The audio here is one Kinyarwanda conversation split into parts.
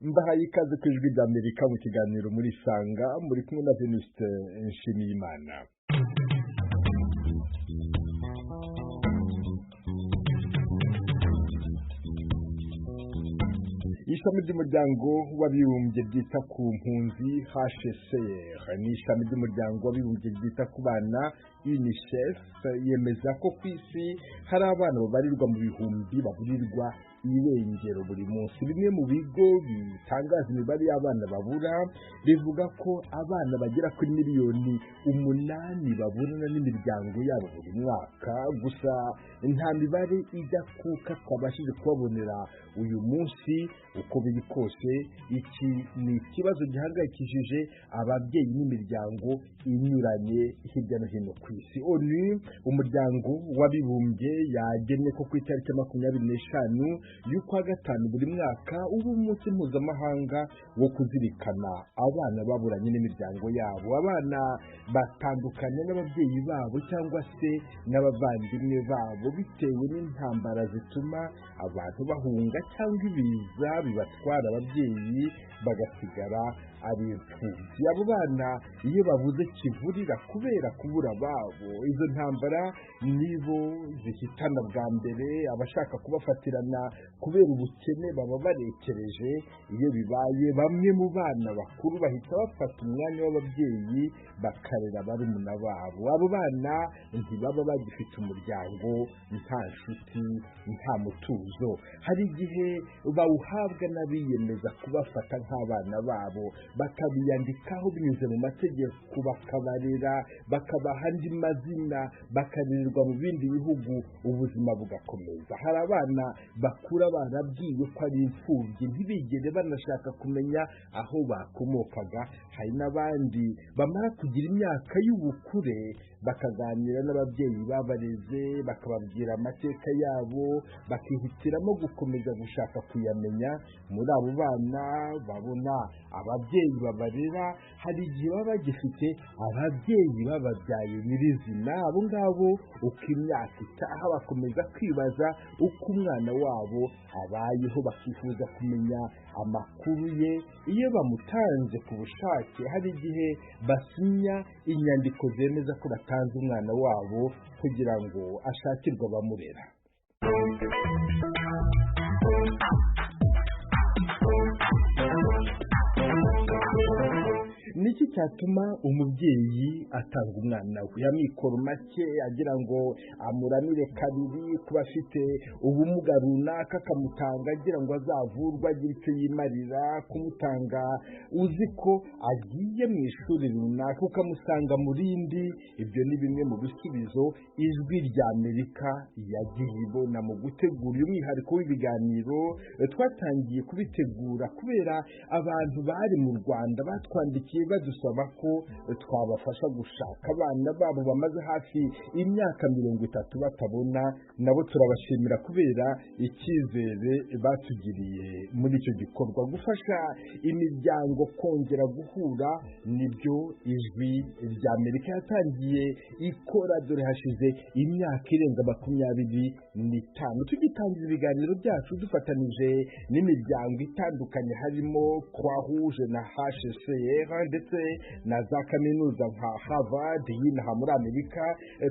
mbahaye ikaze ku ijwi ry'Amerika mu kiganiro muri Sanga muri kumwe na Venuste Nshimiyimana. Ishami ry'umuryango w'abibumbye ryita ku mpunzi HCR ni ishami ry'umuryango w'abibumbye ryita ku bana UNICEF yemeza ko ku isi hari abana babarirwa mu bihumbi baburirwa irengero buri munsi. Bimwe mu bigo bitangaza imibare y'abana babura bivuga ko abana bagera kuri miliyoni 8 baburana n'imiryango yabo buri mwaka. Gusa nta mibare ijya kuka twabashije kubabonera uyu munsi. Uko biri kose iki ni ikibazo gihangayikishije ababyeyi n'imiryango inyuranye hirya no hino ku isi. ONU, umuryango w'abibumbye, yagennye ko ku itariki 25 y'ukwa gatanu buri mwaka uba umunsi mpuzamahanga wo kuzirikana abana baburanye n'imiryango yabo. Abana batandukanye n'ababyeyi babo cyangwa se n'abavandimwe babo bitewe n'intambara zituma abantu bahunga cyangwa ibiza bibatwara ababyeyi bagasigara ari imfubyi. Abo bana iyo babuze kivurira kubera kubura babo, izo ntambara nibo zihitana bwa mbere. Abashaka kubafatirana kubera ubukene baba barekereje. Iyo bibaye, bamwe mu bana bakuru bahita bafata umwanya w'ababyeyi bakarera barumuna babo. Abo bana ntibaba bagifite umuryango, nta nshuti, nta mutuzo. Hari igihe bawuhabwa n'abiyemeza kubafata nk'abana babo, bakabiyandikaho binyuze mu mategeko, bakabarera, bakabaha andi mazina, bakarererwa mu bindi bihugu, ubuzima bugakomeza. Hari abana bakura barabwiwe ko ari imfubyi, ntibigere banashaka kumenya aho bakomokaga. Hari n'abandi bamara kugira imyaka y'ubukure bakaganira n'ababyeyi babareze, bakababwira amateka yabo, bakihitiramo gukomeza gushaka kuyamenya. Muri abo bana babona ababyeyi babarera, hari igihe baba bagifite ababyeyi bababyaye nyirizina. Abo ngabo uko imyaka itaha bakomeza kwibaza uko umwana wabo abayeho, bakifuza kumenya amakuru ye. Iyo bamutanze ku bushake, hari igihe basinya inyandiko zemeza ko batanze umwana wabo kugira ngo ashakirwe abamurera. Niki cyatuma umubyeyi atanga umwana we amikoro make agira ngo amuramire kabiri? Kuba afite ubumuga runaka akamutanga agira ngo azavurwe agire icyo yimarira. Kumutanga uzi ko agiye mu ishuri runaka ukamusanga mu rindi. Ibyo ni bimwe mu bisubizo ijwi ry'Amerika yagiye ibona mu gutegura umwihariko w'ibiganiro. Twatangiye kubitegura kubera abantu bari mu Rwanda batwandikiye badusaba ko twabafasha gushaka abana babo bamaze hafi imyaka 30 batabona. Nabo turabashimira kubera icyizere batugiriye muri icyo gikorwa. Gufasha imiryango kongera guhura nibyo ijwi ry'Amerika yatangiye ikora. Dore hashize imyaka irenga 25 tugitangira ibiganiro byacu dufatanije n'imiryango itandukanye, harimo Croix Rouge na HCR ndetse na za kaminuza nka Harvard y'inaha muri Amerika.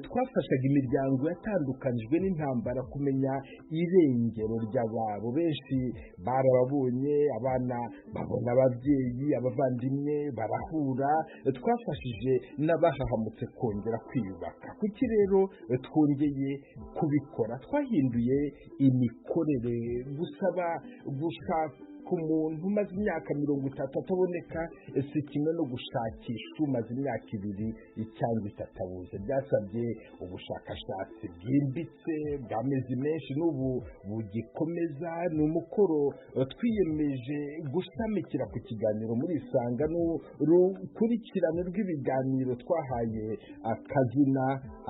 Twafashaga imiryango yatandukanijwe n'intambara kumenya irengero ry'ababo. Benshi barababonye, abana babona ababyeyi, abavandimwe barahura. Twafashije n'abahahamutse kongera kwiyubaka. Kuki rero twongeye kubikora? Twahinduye imikorere. Gusaba gushaka ku muntu umaze imyaka 30 ataboneka si kimwe no gushakisha umaze imyaka 2 cyangwa 3 abuze. Byasabye ubushakashatsi bwimbitse bw'amezi menshi, n'ubu bugikomeza. Ni umukoro twiyemeje gushamikira ku kiganiro muri Sanga n'urukurikirane rw'ibiganiro twahaye akazina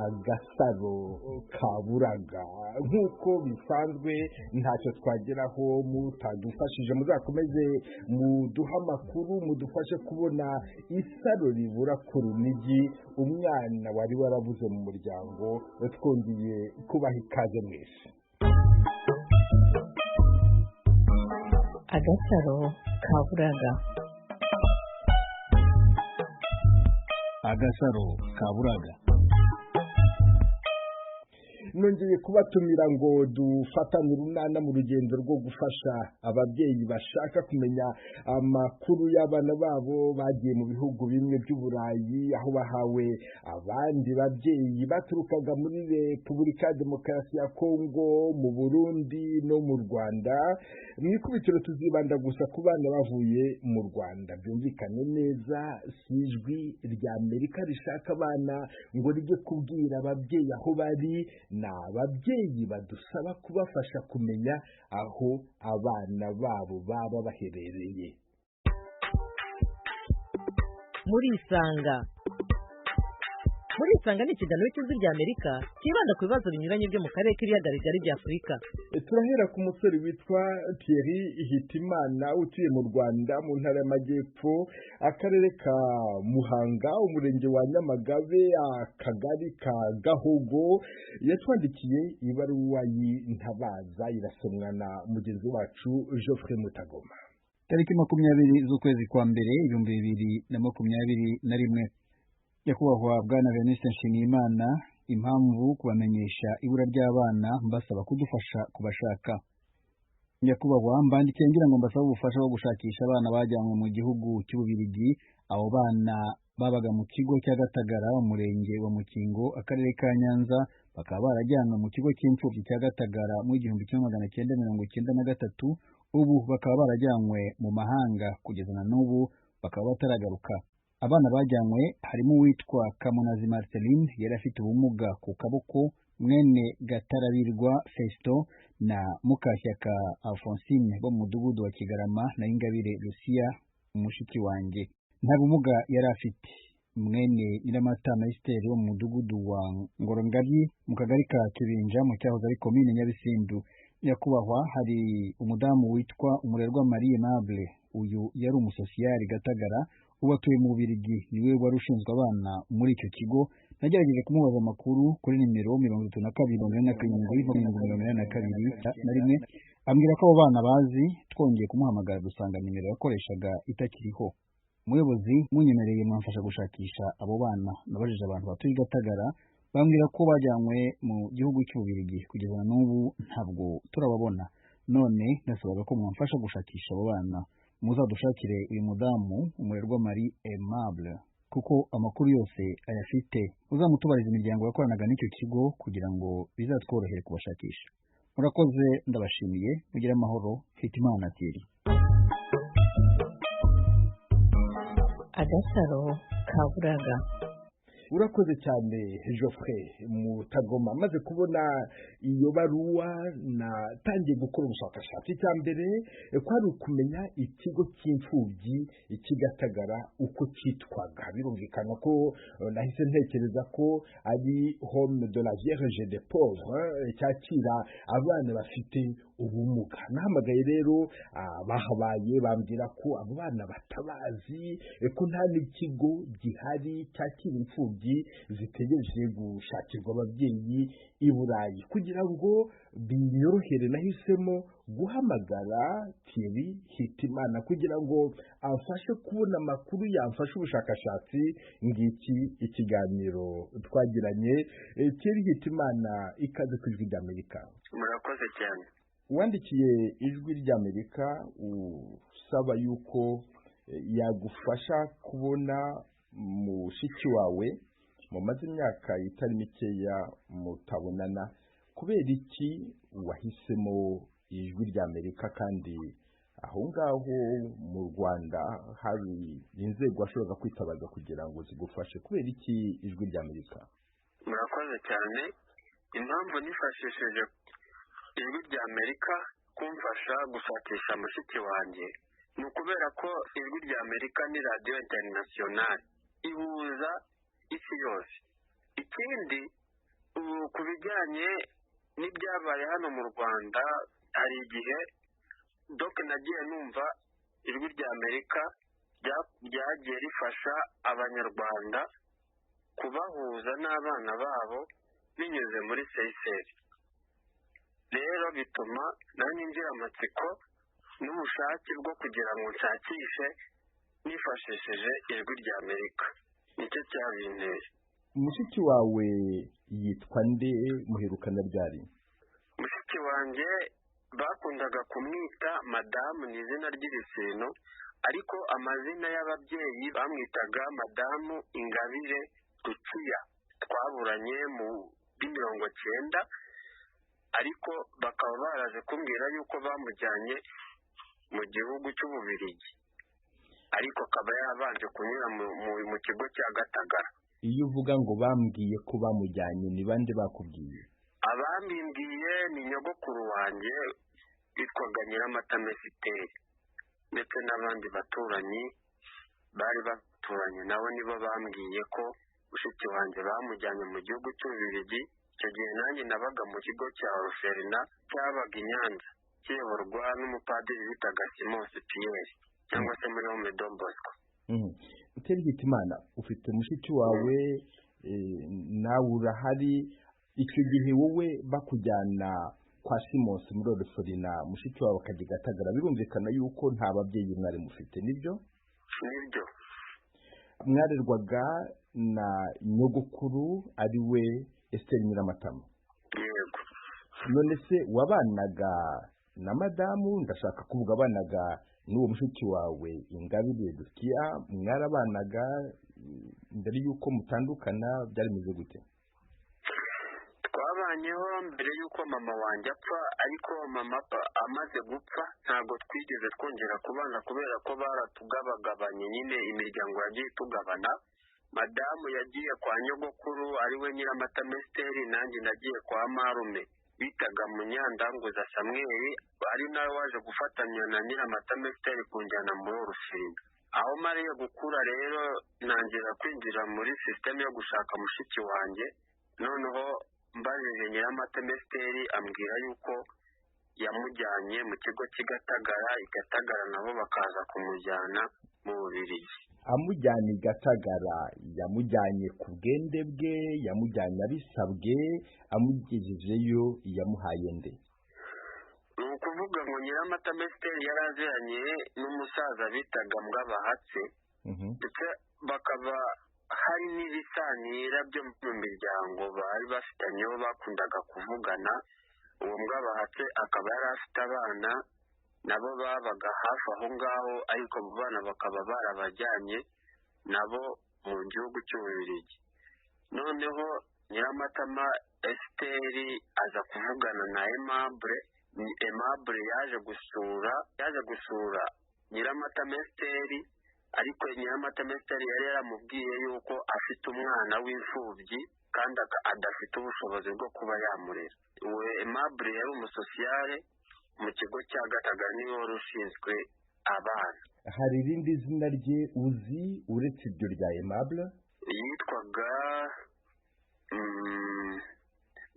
Agasaro Kaburaga. Nk'uko bisanzwe ntacyo twageraho mutadufashije. Muzakomeze muduha amakuru, mudufashe kubona isaro ribura ku Runigi, umwana wari warabuze mu muryango. Twongeye kubaha ikaze mwese. Agasaro kaburaga. Agasaro kaburaga. Nongeye kubatumira ngo dufatanye urunana mu rugendo rwo gufasha ababyeyi bashaka kumenya amakuru y'abana babo bagiye mu bihugu bimwe by'Uburayi, aho bahawe abandi babyeyi baturukaga muri Repubulika ya Demokarasi ya Kongo, mu Burundi no mu Rwanda. Mu ikubitiro tuzibanda gusa ku bana bavuye mu Rwanda. Byumvikane neza, si ijwi rya Amerika rishaka abana ngo rijye kubwira ababyeyi aho bari, ababyeyi badusaba kubafasha kumenya aho abana babo baba baherereye. Muri Isanga ni ikiganiro cy'ijwi rya Amerika kibanda ku bibazo binyuranye byo mu karere k'ibiyaga bigari bya Afurika. Turahera ku musore witwa Thierry Hitimana utuye mu Rwanda mu ntara y'Amajyepfo, akarere ka Muhanga, umurenge wa Nyamagabe, akagari ka Gahogo. Yatwandikiye ibaruwa y'intabaza, irasomwa na mugenzi wacu Geoffrey Mutagoma. Tariki 20 z'ukwezi kwa mbere 2021. Nyakubahwa Bwana Venuste Nshimiyimana, impamvu kubamenyesha ibura ry'abana mbasaba kudufasha kubashaka. Nyakubahwa, mbandikiye ngira ngo mbasaba ubufasha bwo gushakisha abana bajyanywe mu gihugu cy'Ububirigi. Abo bana babaga mu kigo cya Gatagara, umurenge wa Mukingo, akarere ka Nyanza, bakaba barajyanwe mu kigo cy'imfubyi cya Gatagara mu 1993. Ubu bakaba barajyanywe mu mahanga kugeza na n'ubu bakaba bataragaruka. Abana bajyanywe harimo uwitwa Kamunazi Marceline, yari afite ubumuga ku kaboko, mwene Gatarabirwa Festo na Mukashyaka Alphonsine bo mu mudugudu wa Kigarama, na Ingabire Lucia umushiki wanjye. Nta bumuga yari afite. Mwene Nyiramatama Esther wo mu mudugudu wa Ngorongari mu kagari ka Kibinja mu cyahoze ari komine Nyabisindu. Nyakubahwa, hari umudamu witwa Umurerwa Marie Mable, uyu yari umusosiyari Gatagara, ubatuye mu Bubiligi, niwe wari ushinzwe abana muri icyo kigo. Nagerageje kumubaza amakuru kuri nimero 32 ambwira ko abo bana bazi. Twongeye kumuhamagara dusanga nimero yakoreshaga itakiriho. Umuyobozi munyemereye mwamfasha gushakisha abo bana. Nabajije abantu batuye Gatagara, bambwira ko bajyanywe mu gihugu cy'Ububiligi, kugeza na n'ubu ntabwo turababona. None nasabaga ko mwamfasha gushakisha abo bana. Muzadushakire uyu mudamu Umurerwa Marie Aimable, kuko amakuru yose ayafite. Uzamutubariza imiryango yakoranaga n'icyo kigo kugira ngo bizatworohere kubashakisha. Murakoze, ndabashimiye. Mugire amahoro. Hitimana Thierry. Agasaro kaburaga. Urakoze cyane Geoffrey Mutagoma. Maze kubona iyo baruwa natangiye gukora ubushakashatsi. Icya mbere kwari ukumenya ikigo cy'imfubyi Gatagara uko cyitwaga. Birumvikana ko nahise ntekereza ko ari Home de la Vierge des Pauvres, cyakira abana bafite ubumuga. Nahamagaye rero bahabaye, bambwira ko abo bana batabazi, ko nta n'ikigo gihari cyakira imfubyi zitegereje gushakirwa ababyeyi i Burayi. Kugira ngo binyorohere, nahisemo guhamagara Thierry Hitimana kugira ngo amfashe kubona amakuru, yamfashe ubushakashatsi. Ngiki ikiganiro twagiranye. Thierry Hitimana, ikaze ku Ijwi ry'Amerika. Murakoze cyane. Wandikiye Ijwi ry'Amerika usaba yuko yagufasha kubona mushiki wawe mumaze imyaka itari mikeya mutabonana. Kubera iki wahisemo Ijwi ry'Amerika kandi aho ngaho mu Rwanda hari inzego ashobora kwitabaza kugira ngo zigufashe? Kubera iki Ijwi ry'Amerika? Murakoze cyane. Impamvu nifashishije Ijwi ry'Amerika kumfasha gushakisha mushiki wanjye ni ukubera ko Ijwi ry'Amerika ni radio international, ihuza isi yose. Ikindi, ku bijyanye n'ibyabaye hano mu Rwanda, hari igihe nagiye numva Ijwi ry'Amerika ryagiye rifasha abanyarwanda kubahuza n'abana babo binyuze muri Seychelles. Rero bituma nanjye ngira amatsiko n'ubushake bwo kugira ngo nshakishe nifashishije ijwi rya Amerika. Nicyo cyabinteye. mushiki wawe yitwa nde muherukana ryari? Mushiki wanjye bakundaga kumwita madamu, ni izina ry'ibisino, ariko amazina y'ababyeyi bamwitaga madamu Ingabire Rukiya. Twaburanye mu 1990, ariko bakaba baraje kumbwira yuko bamujyanye mu gihugu cy'Ububiligi, ariko akaba yarabanje kunyura mu kigo cya Gatagara. Iyo uvuga ngo bambwiye ko bamujyanye, ni bande bakubwiye? Abambimbwiye ni nyogokuru wanjye witwaga Nyiramata Mesiteri, ndetse n'abandi baturanyi bari baturanye nabo nibo bambwiye ko mushiki wanjye bamujyanye mu gihugu cy'Ububiligi. Icyo gihe nanjye nabaga mu kigo cya Orphelina cyabaga i Nyanza, kiyoborwa n'umupadiri bitaga Simon Pierre, cyangwa se muri Home Don Bosco. Uterigitimana, ufite mushiki wawe nawe urahari. Icyo gihe wowe bakujyana kwa Simon muri Orphelina, mushiki wawe akajya Gatagara, birumvikana yuko nta babyeyi mwari mufite, nibyo? Nibyo. Mwarerwaga na nyogokuru ari we Esther Nyiramatama? Yego. None se wabanaga na madamu, ndashaka kuvuga abanaga n'uwo mushiki wawe Ingabire Rukiya, mwarabanaga mbere yuko mutandukana, byari bimeze gute? Twabanyeho mbere yuko mama wanjye apfa, ariko mama amaze gupfa ntabwo twigeze twongera kubana kubera ko baratugabagabanye, nyine imiryango yagiye itugabana. Madamu yagiye kwa nyogokuru ari we Nyiramata Mesiteri, nanjye nagiye kwa marume bitaga Munyandanguza Samweli, ari nawe waje gufatanya na Nyiramata Mesiteri kunjyana muri Orphelina. Aho mariye gukura rero nangira kwinjira muri system yo gushaka mushiki wanjye, noneho mbajije Nyiramata Mesiteri ambwira yuko yamujyanye mu kigo cy'Igatagara, Igatagara nabo bakaza kumujyana mu Bubiligi. Amujyanye i Gatagara, yamujyanye ku bwende bwe, yamujyanye abisabwe, amugejejeyo yamuhaye nde? Ni ukuvuga ngo Nyiramata Mesiteri yaraziranye n'umusaza bitaga Mbwabahatse, ndetse bakaba hari n'ibisanira byo mu miryango bari bafitanyeho bakundaga kuvugana. Uwo Mbwabahatse akaba yari afite abana nabo babaga hafi aho ngaho, ariko abo bana bakaba barabajyanye nabo mu gihugu cy'Ububiligi. Noneho Nyiramatama Esteri aza kuvugana na Aimable yaje gusura Nyiramata Mesiteri, ariko Nyiramata Mesiteri yari yaramubwiye yuko afite umwana w'imfubyi kandi adafite ubushobozi bwo kuba yamurera. Uwo Aimable yari umusosiyare mu kigo cya Gatagara, niwe wari ushinzwe abana. Hari irindi zina rye uzi uretse iryo rya Aimable? Yitwaga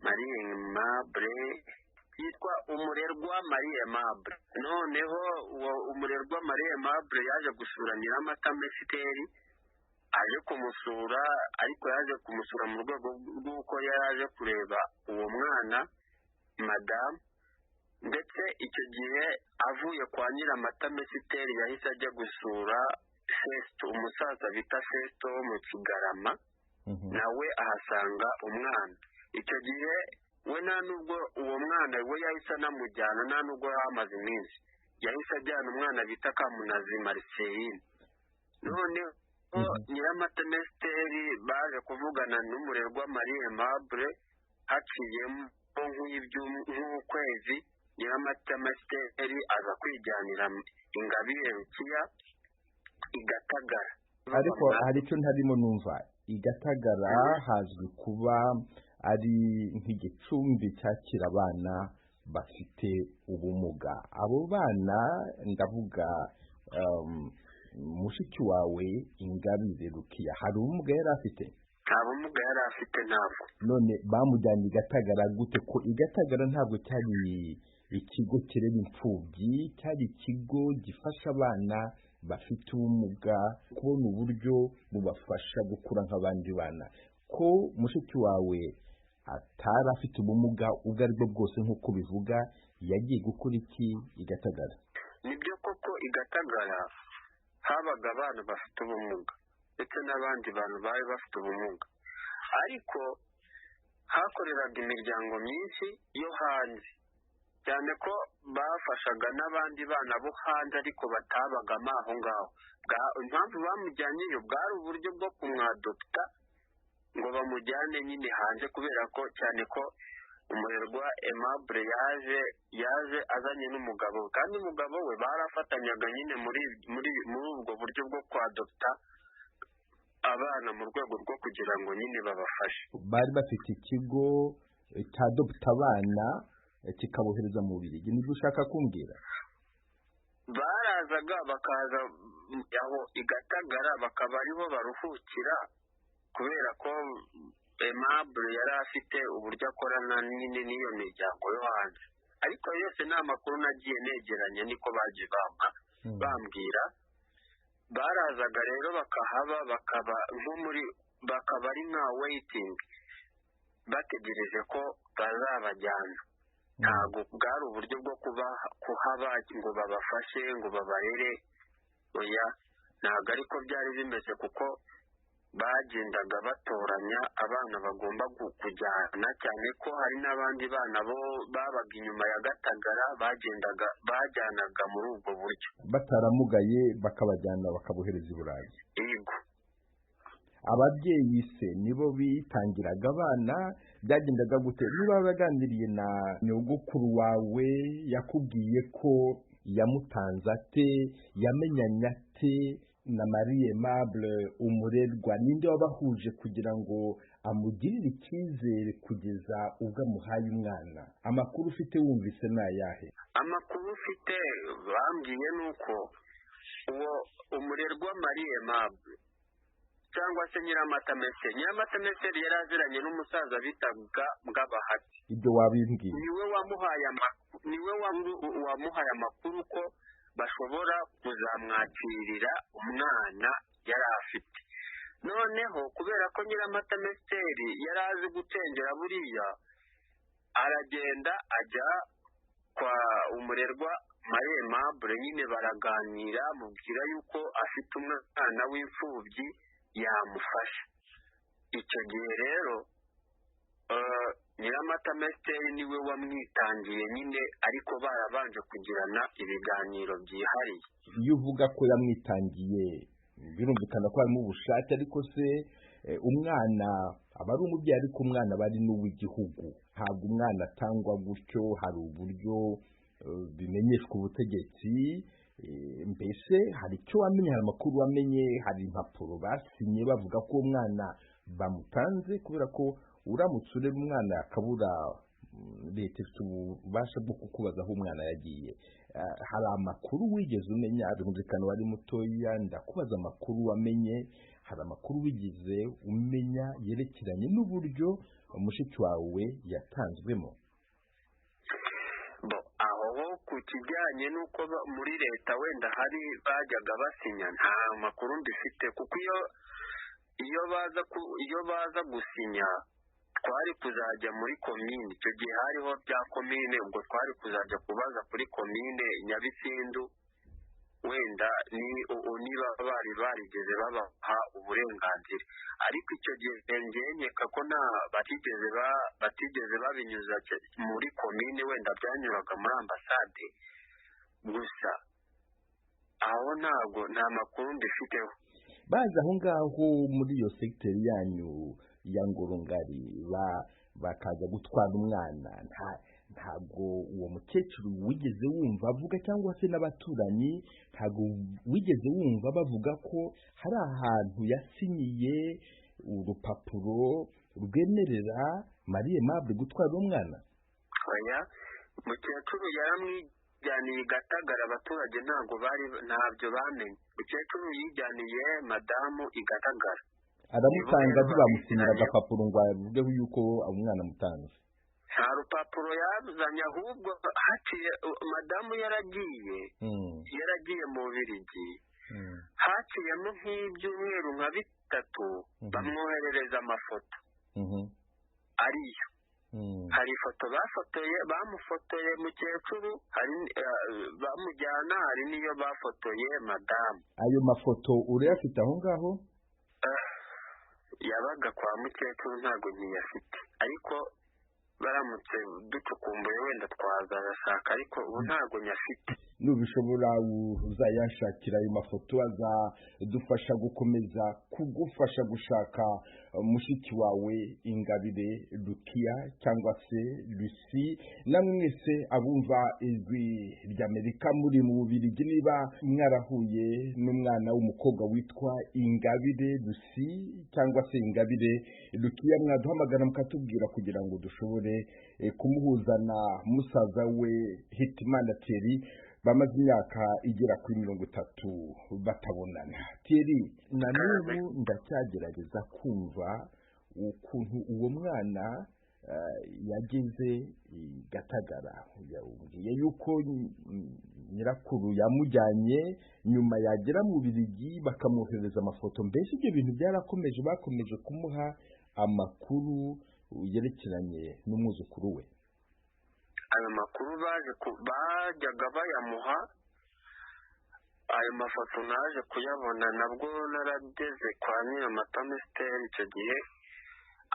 Marie Aimable, yitwa Umurerwa Marie Aimable. Noneho Umurerwa Marie Aimable yaje gusura Nyiramata Mesiteri, aje kumusura, ariko yaje kumusura mu rwego rw'uko yaje kureba uwo mwana madamu, ndetse icyo gihe avuye kwa Nyiramata Mesiteri yahise ajya gusura Festo, umusaza bita Festo wo mu Kigarama, nawe ahasanga umwana. Icyo gihe we nta nubwo uwo mwana we yahise anamujyana, nta nubwo yamaze iminsi, yahise ajyana umwana bita Kamunazi Marceline. Noneho Nyiramata Mesiteri baje kuvugana n'Umurerwa Marie Aimable, haciyemo nk'ukwezi Nyiramata Mesiteri aza kwijyanira Ingabire Rukiya i Gatagara. Ariko hari icyo ntarimo numva, i Gatagara hazwi kuba ari nk'igicumbi cyakira abana bafite ubumuga. Abo bana ndavuga mushiki wawe Ingabire Rukiya, hari ubumuga yari afite? Nta bumuga yari afite, ntabwo. None bamujyanye i Gatagara gute? Ko i Gatagara ntabwo cyari ikigo kireba imfubyi, cyari ikigo gifasha abana bafite ubumuga kubona uburyo bubafasha gukura nk'abandi bana. Ko mushiki wawe atari afite ubumuga ubwo ari bwo bwose nk'uko bivuga, yagiye gukora iki i Gatagara? nibyo koko igatagara habaga abantu bafite ubumuga ndetse n'abandi bantu bari bafite ubumuga, ariko hakoreraga imiryango myinshi yo hanze, cyane ko bafashaga n'abandi bana bo hanze ariko batabagamo aho ngaho. Impamvu bamujyanyeyo bwari uburyo bwo kumwadopta ngo bamujyane nyine hanze, kubera ko cyane ko umurerwa Aimable yaje azanye n'umugabo, kandi umugabo we barafatanyaga nyine muri ubwo buryo bwo kwadopta abana mu rwego rwo kugira ngo nyine babafashe. Bari bafite ikigo cyadopta abana kikabohereza mu Bubiligi, nibyo ushaka kumbwira? Barazaga bakaza aho igatagara bakaba ariho baruhukira, kubera ko Aimable yari afite uburyo akorana nyine n'iyo miryango yo hanze. Ariko yose ni amakuru nagiye negeranya niko bagiye bambwira. Barazaga rero bakahaba, bakaba ari nka waiting, bategereje ko bazabajyana. Ntabwo bwari uburyo bwo kuhaba ngo babafashe ngo babarere, oya, ntabwo ariko byari bimeze, kuko bagendaga batoranya abana bagomba kujyana, cyane ko hari n'abandi bana bo babaga inyuma ya Gatagara bajyanaga muri ubwo buryo, bataramugaye bakabajyana bakabohereza i Burayi. Yego. Ababyeyi se nibo bitangiraga abana, byagendaga gute? Niba baganiriye na nyogokuru wawe, yakubwiye ko yamutanze ate, yamenyanye ate na Marie Aimable umurerwa? Ninde wabahuje kugira ngo amugirire icyizere kugeza ubwo amuhaye umwana? Amakuru ufite wumvise ni ayahe? Amakuru ufite bambwiye nuko uwo umurerwa Marie Aimable cyangwa se Nyiramata Messere yari aziranye n'umusaza bitaga Bwabahati. Ibyo wabimbwiye? Niwe wamuhaye amakuru ko bashobora kuzamwakirira umwana yari afite. Noneho kubera ko Nyiramata Messere yari azi gucengera buriya, aragenda ajya kwa umurerwa Marie Aimable, nyine baraganira, mubwira yuko afite umwana w'imfubyi yamufasha. Icyo gihe rero Nyiramata Messere niwe wamwitangiye nyine, ariko barabanje kugirana ibiganiro byihariye. Iyo uvuga ko yamwitangiye birumvikana ko harimo ubushake, ariko se umwana aba ari umubyeyi, ariko umwana aba ari n'uw'igihugu. Ntabwo umwana atangwa gutyo, hari uburyo bimenyeshwa ubutegetsi. Mbese hari icyo wamenye, hari amakuru wamenye, hari impapuro basinye bavuga ko umwana bamutanze? Kubera ko uramutse ureba umwana akabura, leta ifite ububasha bwo kukubaza aho umwana yagiye. Hari amakuru wigeze umenya? Birumvikana wari mutoya, ndakubaza amakuru wamenye. Hari amakuru wigeze umenya yerekeranye n'uburyo mushiki wawe yatanzwemo? Aho ku kijyanye n'uko muri leta wenda hari bajyaga basinya, nta makuru mbifite, kuko iyo baza gusinya twari kuzajya muri komine. Icyo gihe hariho bya komine, ubwo twari kuzajya kubaza kuri komine Nyabisindu, wenda niba bari barigeze babaha uburenganzira. Ariko icyo gihe nkeka ko batigeze babinyuza muri komine, wenda byanyuraga muri ambasade gusa. Aho nta makuru mbifiteho. Baza aho ngaho muri iyo segiteri yanyu ya Ngorongari bakaza gutwara umwana, ntabwo uwo mukecuru wigeze wumva avuga, cyangwa se n'abaturanyi ntabwo wigeze wumva bavuga ko hari ahantu yasinyiye urupapuro rwemerera Marie Aimable gutwara umwana? Oya, mukecuru yaramwijyaniye Gatagara, abaturage ntabyo bamenye. Mukecuru yijyaniye madamu Gatagara, aramutanga, ntibamusinyira agapapuro ngo avugeho yuko umwana amutanze. Nta rupapuro yazanye, ahubwo madamu yaragiye mu Bubiligi, haciyemo nk'ibyumweru nka bitatu bamwoherereza amafoto ariyo hari ifoto bamufotoye mukecuru, hari bamujyana, hari n'iyo bafotoye madamu. Ayo mafoto urayafite aho ngaho? Yabaga kwa mukecuru, ntabwo nkiyafite, ariko baramutse ducukumbuye wenda twazayashaka, ariko ubu ntabwo nyafite. Nubishobora uzayashakira ayo mafoto, azadufasha gukomeza kugufasha gushaka mushiki wawe Ingabire Lukia cyangwa se Lucy. Namwe mwese abumva ijwi ry'Amerika muri mu Bubiligi, niba mwarahuye n'umwana w'umukobwa witwa Ingabire Lucy cyangwa se Ingabire Lukia, mwaduhamagara mukatubwira kugira ngo dushobore kumuhuza na musaza we Hitimana Thierry, bamaze imyaka igera kuri 30 batabonana. Thierry, na n'ubu ndacyagerageza kumva ukuntu uwo mwana yageze Gatagara. Yabwiye yuko nyirakuru yamujyanye, nyuma yagera mu Bubiligi bakamwohereza amafoto. Mbese ibyo bintu bakomeje kumuha amakuru yerekeranye n'umwuzukuru we? Ayo makuru bajyaga bayamuha, ayo mafoto naje kuyabona nabwo narageze kwa Nyiramata Mesteri icyo gihe,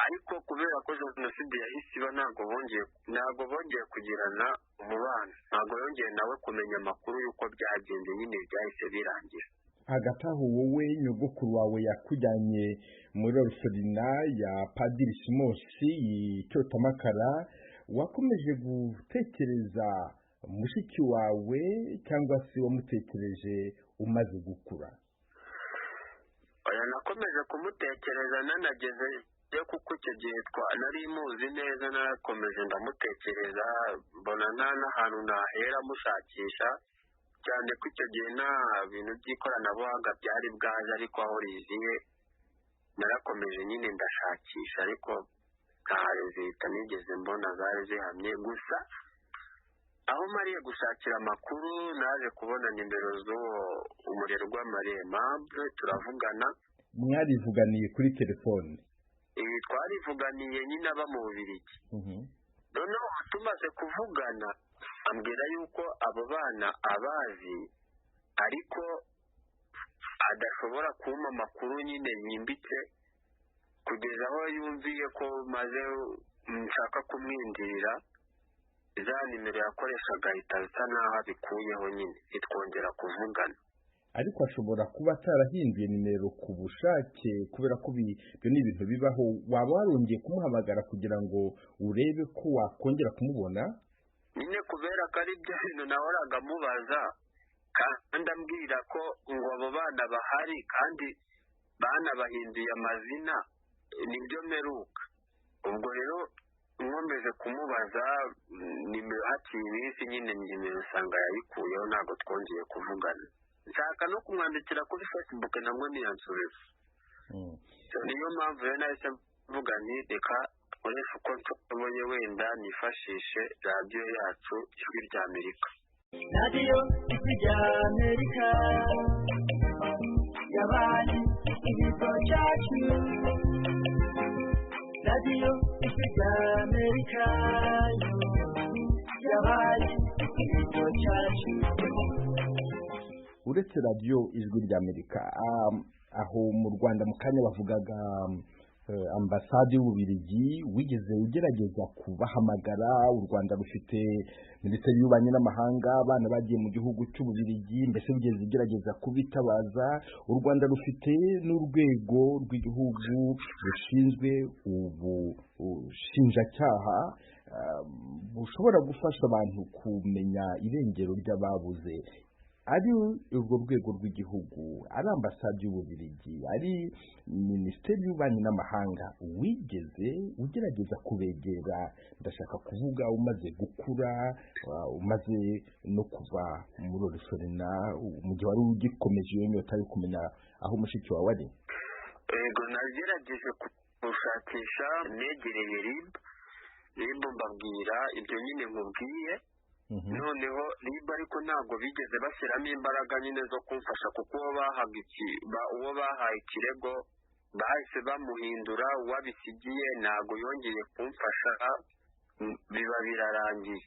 ariko kubera ko jenoside yahise iba ntabwo bongeye kugirana umubano, ntabwo yongeye nawe kumenya amakuru y'uko byagenze, nyine byahise birangira. Hagati aho wowe nyogokuru wawe yakujyanye muri orphelina ya Padiri Simosi Cyotamakara, wakomeje gutekereza mushiki wawe cyangwa se wamutekereje umaze gukura? Oya, nakomeje kumutekereza nanageze kuko icyo gihe nari muzi neza, narakomeje ndamutekereza, mbona nta n'ahantu nahera mushakisha, cyane ko icyo gihe nta bintu by'ikoranabuhanga byari bwaje, ariko aho riziye narakomeje nyine ndashakisha, ariko nta rezita nigeze mbona zari zihamye. Gusa aho mariye gushakira amakuru naje kubona nimero z'uwo umurerwa Maremable, turavugana. Mwarivuganiye kuri telefone? Twarivuganiye nyine aba mu Bubiligi. Noneho tumaze kuvugana ambwira yuko abo bana abazi, ariko adashobora kumpa amakuru nyine yimbitse, kugeza aho yumviye ko maze nshaka kumwindirira, za nimero yakoreshaga ahita bisa naho abikuyeho, nyine itwongera kuvugana. Ariko ashobora kuba atarahinduye nimero ku bushake, kubera ko ibyo ni ibintu bibaho. Waba warongeye kumuhamagara kugira ngo urebe ko wakongera kumubona? Nyine kubera ko ari byo bintu nahoraga mubaza, kandi ambwira ko ngo abo bana bahari kandi banabahinduye amazina, nibyo mperuka. Ubwo rero nkomeje kumubaza nimero, haciye iminsi nyine nimero usanga yayikuyeho, ntabwo twongeye kuvugana. Nshaka no kumwandikira kuri Facebook nabwo ntiyansubiza. Niyo mpamvu rero nahise mvuga nti reka nkoreshe uko nshoboye, wenda nifashishe radiyo yacu Ijwi ry'Amerika. Radiyo Ijwi ry'Amerika yabaye ikigo cyacu. Radiyo Ijwi ry'Amerika yabaye ikigo cyacu. Uretse radiyo Ijwi ry'Amerika, aho mu Rwanda mu kanya bavugaga ambasade y'Ububiligi, wigeze ugerageza kubahamagara? U Rwanda rufite minisiteri y'ububanyi n'amahanga, abana bagiye mu gihugu cy'Ububiligi, mbese wigeze ugerageza kubitabaza? U Rwanda rufite n'urwego rw'igihugu rushinzwe ubushinjacyaha bushobora gufasha abantu kumenya irengero ry'ababuze. Ari urwo rwego rw'igihugu, ari ambasade y'Ububiligi, ari minisiteri y'ububanyi n'amahanga, wigeze ugerageza kubegera? Ndashaka kuvuga umaze gukura, umaze no kuva muri orphelina, mu gihe wari ugikomeje iyo nyota yo kumenya aho mushiki wawe ari. Yego, nagerageje gushakisha, negereye RIB mbabwira ibyo nyine nkubwiye. Noneho RIB ariko ntabwo bigeze bashyiramo imbaraga nyine zo kumfasha, kuko uwo bahaye ikirego bahise bamuhindura, uwabisigiye ntabwo yongeye kumfasha. biba birarangiye.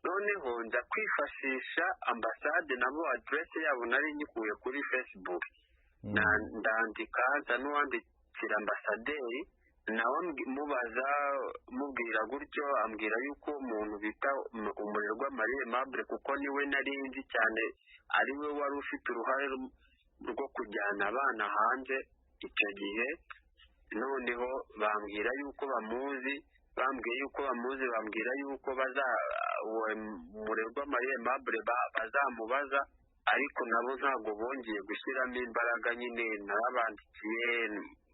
Noneho nza kwifashisha ambasade nabo aderese yabo nari nyikuye kuri Facebook, ndandika nza n'uwandikira ambasaderi nawe mubaza mubwira gutyo, ambwira yuko umuntu bita Umurerwa Marie Aimable kuko niwe nari nzi cyane ari we wari ufite uruhare rwo kujyana abana hanze icyo gihe. Noneho bambwira yuko bamuzi, bambwira yuko Umurerwa Marie Aimable bazamubaza, ariko nabo ntabwo bongeye gushyiramo imbaraga. Nyine narabandikiye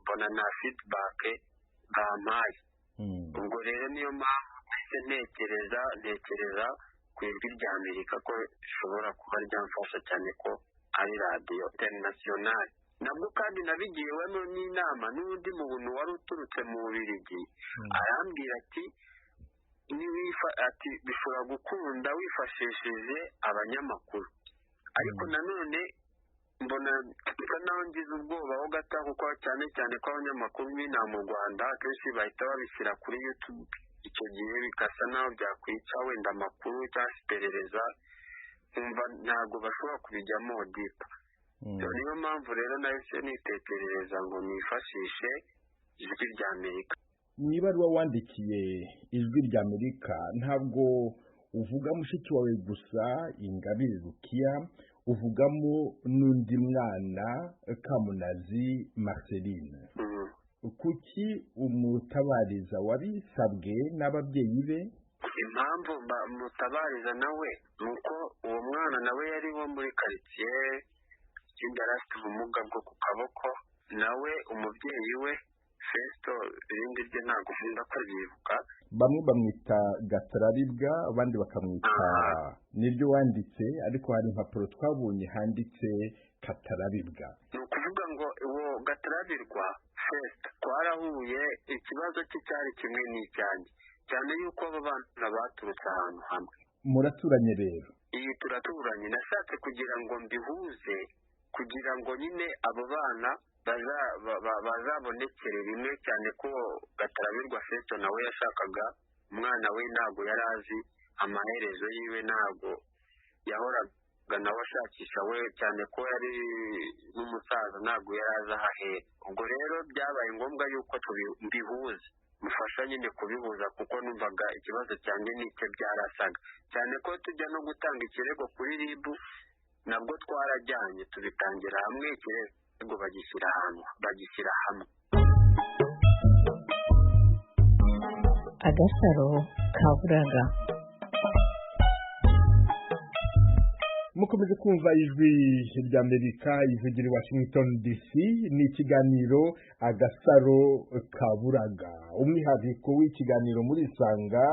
mbona na feedback bampaye. Ubwo rero niyo mpamvu ntekereza ku Ijwi ry'Amerika ko ishobora kuba ryamfasha cyane, ko ari radiyo interinasiyonari. Nabwo kandi nabigiwemo n'inama n'undi muntu wari uturutse mu Bubiligi, arambwira ati bishobora gukunda wifashishije abanyamakuru. Ariko nanone mbona bisa naho ngize ubwoba ho gato, kuko cyane ko abanyamakuru b'inaha mu Rwanda akenshi bahita babishyira kuri YouTube, icyo gihe bigasa naho byakwica wenda amakuru cyangwa iperereza, nkumva ntabwo bashobora kubijyamo dipa. Niyo mpamvu rero nahise nitekerereza ngo nifashishe Ijwi ry'Amerika. Mu ibaruwa wandikiye Ijwi ry'Amerika ntabwo uvuga mushiki wawe gusa Ingabire Rukia, uvugamo n'undi mwana Kamunazi Marceline. Kuki umutabariza wabisabwe n'ababyeyi be? Impamvu mutabariza nawe nuko uwo mwana nawe yari wo muri quartier, ikindi yari afite ubumuga bwo ku kaboko. Nawe umubyeyi we Festo, irindi rye ntabwo nkunda ko ryibuka, bamwe bamwita Gatarabibwa, abandi bakamwita nibyo wanditse, ariko hari impapuro twabonye handitse Katarabibwa. Ni ukuvuga ngo uwo Gatarabirwa Festo twarahuye, ikibazo cye cyari kimwe n'icyanjye, cyane yuko abo bana baturutse ahantu hamwe. Muraturanye rero? Iyi turaturanye. Nashatse kugira ngo mbihuze, kugira ngo nyine abo bana bazabonekere rimwe, cyane ko Gatarabirwa Festo nawe yashakaga umwana we, ntabwo yari azi amaherezo yiwe, ntabwo yahoraga nawe ashakisha we, cyane ko yari n'umusaza, ntabwo yari azi ahahera. Ubwo rero byabaye ngombwa yuko mbihuza, mufasha nyine kubihuza, kuko numvaga ikibazo cyanjye n'icye byarasaga, cyane ko tujya no gutanga ikirego kuri RIB nabwo twarajyanye, tubitangira hamwe, ikirego bagishyira hamwe. Agasaro Kaburaga. Mukomeje kumva Ijwi ry'Amerika ivugira i Washington DC. Ni ikiganiro Agasaro Kaburaga. Umwihariko w'ikiganiro muri Sanga,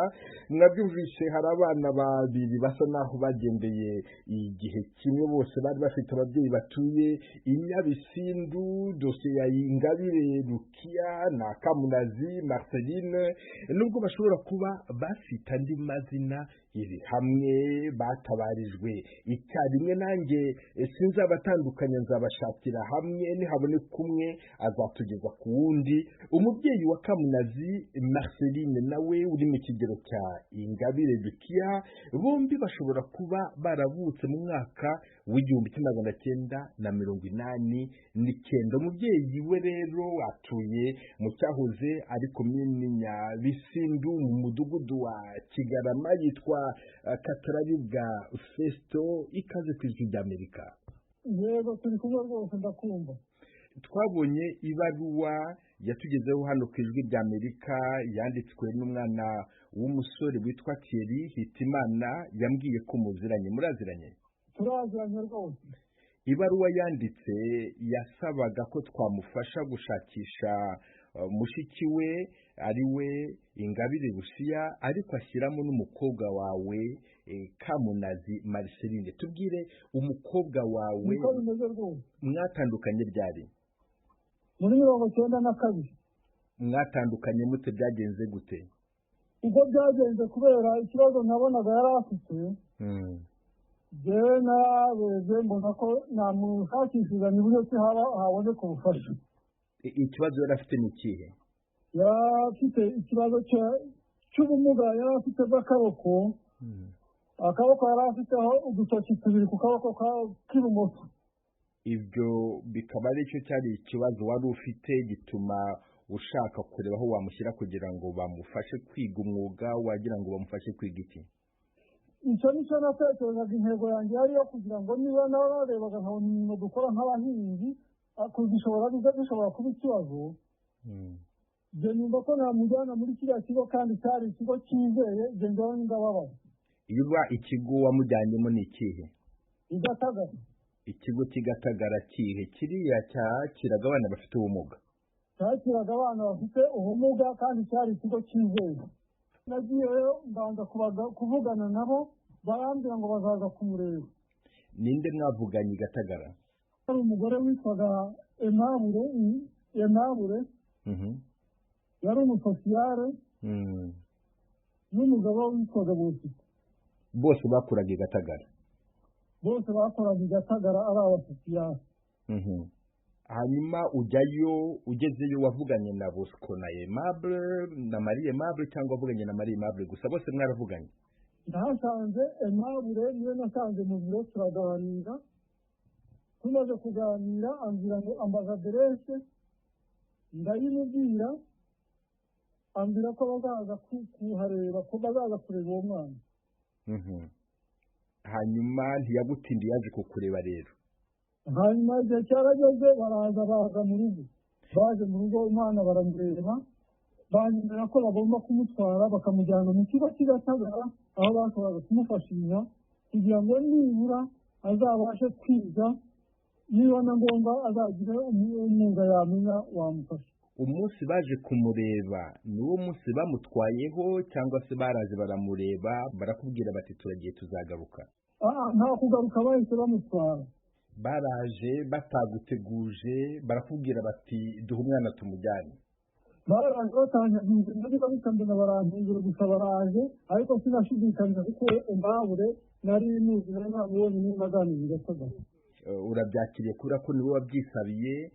mwabyumvishe hari abana babiri basa naho bagendeye igihe kimwe, bose bari bafite ababyeyi batuye i Nyabisindu. Dosiye ya Ingabire Rukia na Kamunazi Marceline, nubwo bashobora kuba bafite andi mazina, iri hamwe batabarijwe icyarimwe. Nanjye sinzabatandukanya, nzabashakira hamwe, nihaboneka umwe azatugeza ku wundi. Umubyeyi wa Kamunazi Marceline nawe uri mu kigero cya Ingabire Rukia, bombi bashobora kuba baravutse mu mwaka w'1989. Umubyeyi we rero atuye mu cyahoze ari komini Nyabisindu mu mudugudu wa Kigarama, yitwa Katarabibwa Festo. Ikaze ku Ijwi ry'Amerika. Yego, turi kumwe rwose, ndakumva. Twabonye ibaruwa yatugezeho hano ku Ijwi ry'Amerika, yanditswe n'umwana w'umusore witwa Thierry Hitimana. Yambwiye ko muziranye. Muraziranye? Turaziranye rwose. Ibaruwa yanditse yasabaga ko twamufasha gushakisha mushiki we ari we Ingabire Rukia, ariko ashyiramo n'umukobwa wawe Kamunazi Marceline. Tubwire, umukobwa wawe mwatandukanye ryari? Muri 1992. Mwatandukanye mute? Byagenze gute? Ubwo byagenze kubera ikibazo nabonaga yari afite. Jewe narabeze mbona ko namushakishije n'uburyo ki haboneka ubufasha. Ikibazo yari afite ni ikihe? Yari afite ikibazo cy'ubumuga yari afite bw'akaboko, akaboko yari afiteho udutoki tubiri ku kaboko k'ibumoso. Ibyo bikaba ari cyo cyari ikibazo wari ufite gituma ushaka kureba aho wamushyira kugira ngo bamufashe kwiga umwuga, wagira ngo bamufashe kwiga iki? Icyo nicyo natekerezaga, intego yanjye yari iyo kugira ngo niba nawe barebaga nkabona imirimo dukora nk'abahinzi bishobora kuba ikibazo, njye numva ko namujyana muri kiriya kigo kandi cyari ikigo cyizeye, njye njyewe ndababaza. Iyo uba ikigo wamujyanyemo ni ikihe? I Gatagara. Ikigo cy'i Gatagara kihe? Kiriya cyakiraga abana bafite ubumuga? Cyakiraga abana bafite ubumuga kandi cyari ikigo cyizeye. Nagiyeyo mbanza kuvugana nabo, barambwira ngo bazaza kumureba. Ninde mwavuganye i Gatagara? Hari umugore witwaga Aimable, yari umusosiyare, n'umugabo witwaga Bosiko. Bose bakoraga i Gatagara? Bose bakoraga i Gatagara ari abasosiyare. Hanyuma ujyayo, ugezeyo wavuganye na Bosco na Aimable na Marie Aimable cyangwa wavuganye na Marie Aimable gusa? Bose mwaravuganye? Nahasanze Aimable, niwe nasanze mu biro turaganira. Tumaze kuganira ambwira ngo ambaza aderese, ndayimubwira, ambwira ko bazaza kuhareba, ko bazaza kureba uwo mwana. Hanyuma ntiyagutindiye, yaje kukureba rero? Hanyuma igihe cyarageze baza mu rugo. Baje mu rugo umwana baramureba, banyemera ko bagomba kumutwara bakamujyana mu kigo cy'i Gatagara, aho bashoboraga kumufashisha kugira ngo nibura azabashe kwiga, niba na ngombwa azagire umwuga yamenya wamufasha. Umunsi baje kumureba ni wo munsi bamutwayeho cyangwa se baraje baramureba barakubwira bati turagiye tuzagaruka? Nta kugaruka, bahise bamutwara. Baraje bataguteguje, barakubwira bati duhe umwana tumujyane? Baraje batangiye ndagira bitambena barantungura gusa baraje, ariko sinashidikanya kuko Aimable nari nuzi namubonye n'inaganira Gatagara. Urabyakiriye kubera ko niwe wabyisabiye,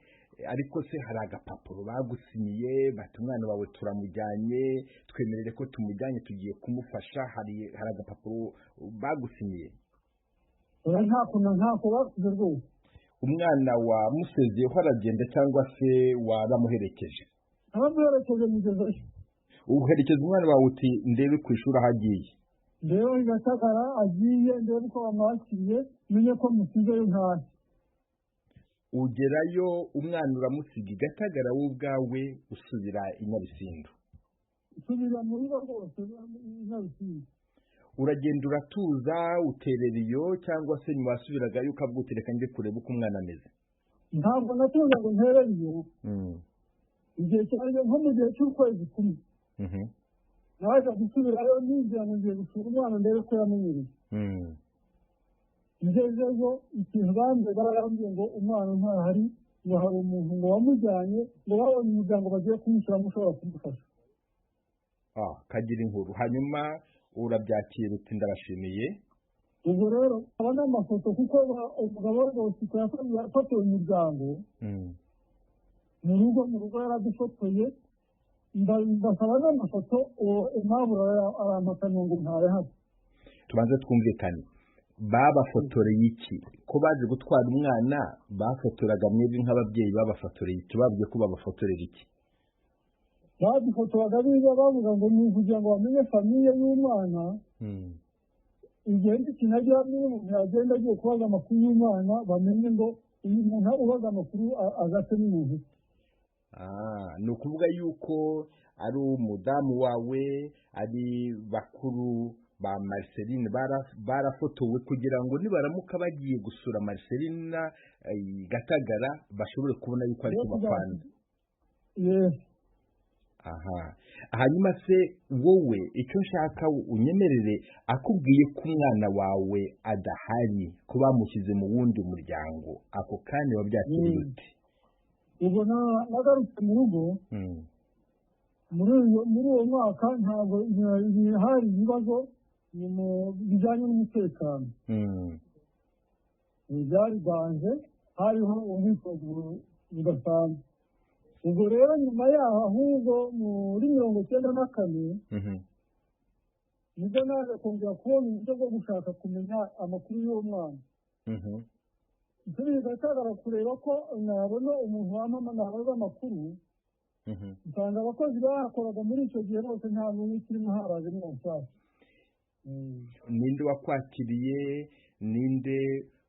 ariko se hari agapapuro bagusinyiye bati umwana wawe turamujyanye, twemerere ko tumujyanye, tugiye kumufasha, hari agapapuro bagusinyiye? Ntako bakuze rwose. Umwana wa musezeyeho aragenda cyangwa se waramuherekeje? Abamuherekeje mugezeyo. Uherekeza umwana wawe uti ndebe ku ishuri aho agiye? Ndebe i Gatagara agiye, ndebe ko bamwakiriye, menye ko musizeyo ntashye. Ugerayo umwana uramusiga i Gatagara, wowe ubwawe usubira i Nyabisindu? Usubira muri rwose i Nyabisindu. Uragenda uratuza, uterera iyo, cyangwa se nyuma wasubiragayo ukavuga uti reka njye kureba uko umwana ameze? Ntabwo natuza ngo nterere iyo. Igihe cyane nko mu gihe cy'ukwezi kumwe. Naje gusubirayo ninjira ngo ngiye gusura umwana ndebe ko yamenyereye. Ngezeyo ikintu barambwiye ngo umwana ntahari, ngo hari umuntu ngo wamujyanye, ngo babonye umuryango bagiye kumushyiramo ushobora kumufasha. Kagira inkuru. Hanyuma urabyakira uti ndabashimiye? Ubwo rero aba n'amafoto, kuko umugabo rwose yafotoye umuryango mu rugo yaradufotoye, ndasaba n'amafoto, Aimable arampakanya ngo ntawe hano. Tubanze twumvikane, babafotoreye iki? Ko baje gutwara umwana bafotoraga mwebwe nk'ababyeyi, babafotoreye iki? Babwiye ko babafotorera iki? Badufotoraga biba bavuga ngo ni kugira ngo bamenye famiye y'umwana. Igihe ntikinajya n'umuntu yagenda agiye kubaza amakuru y'umwana, bamenye ngo uyu muntu ubaza amakuru agase n'umuntu. Ni ukuvuga yuko ari umudamu wawe, ari bakuru ba Marceline barafotowe kugira ngo nibaramuka bagiye gusura Marceline i Gatagara bashobore kubona yuko ari kubapfana? Yes. Hanyuma se wowe icyo nshaka unyemerere, akubwiye ko umwana wawe adahari, ko bamushyize mu wundi muryango, ako kanya wabyakiriye ute? Ubwo nagarutse mu rugo, muri uwo mwaka ntabwo hari ibibazo bijyanye n'umutekano. Byari banje, hariho ubwitonzi budasanzwe. Ubwo rero nyuma yaho ahubwo muri 1994 nibwo naje kongera kubona uburyo bwo gushaka kumenya amakuru y'uwo mwana bigatagara kureba ko nabona umuntu nabaza amakuru nsanga abakozi bahakoraga muri icyo gihe bose nta n'umwe ukirimo haraje n'umushyashya. ninde wakwakiriye, ninde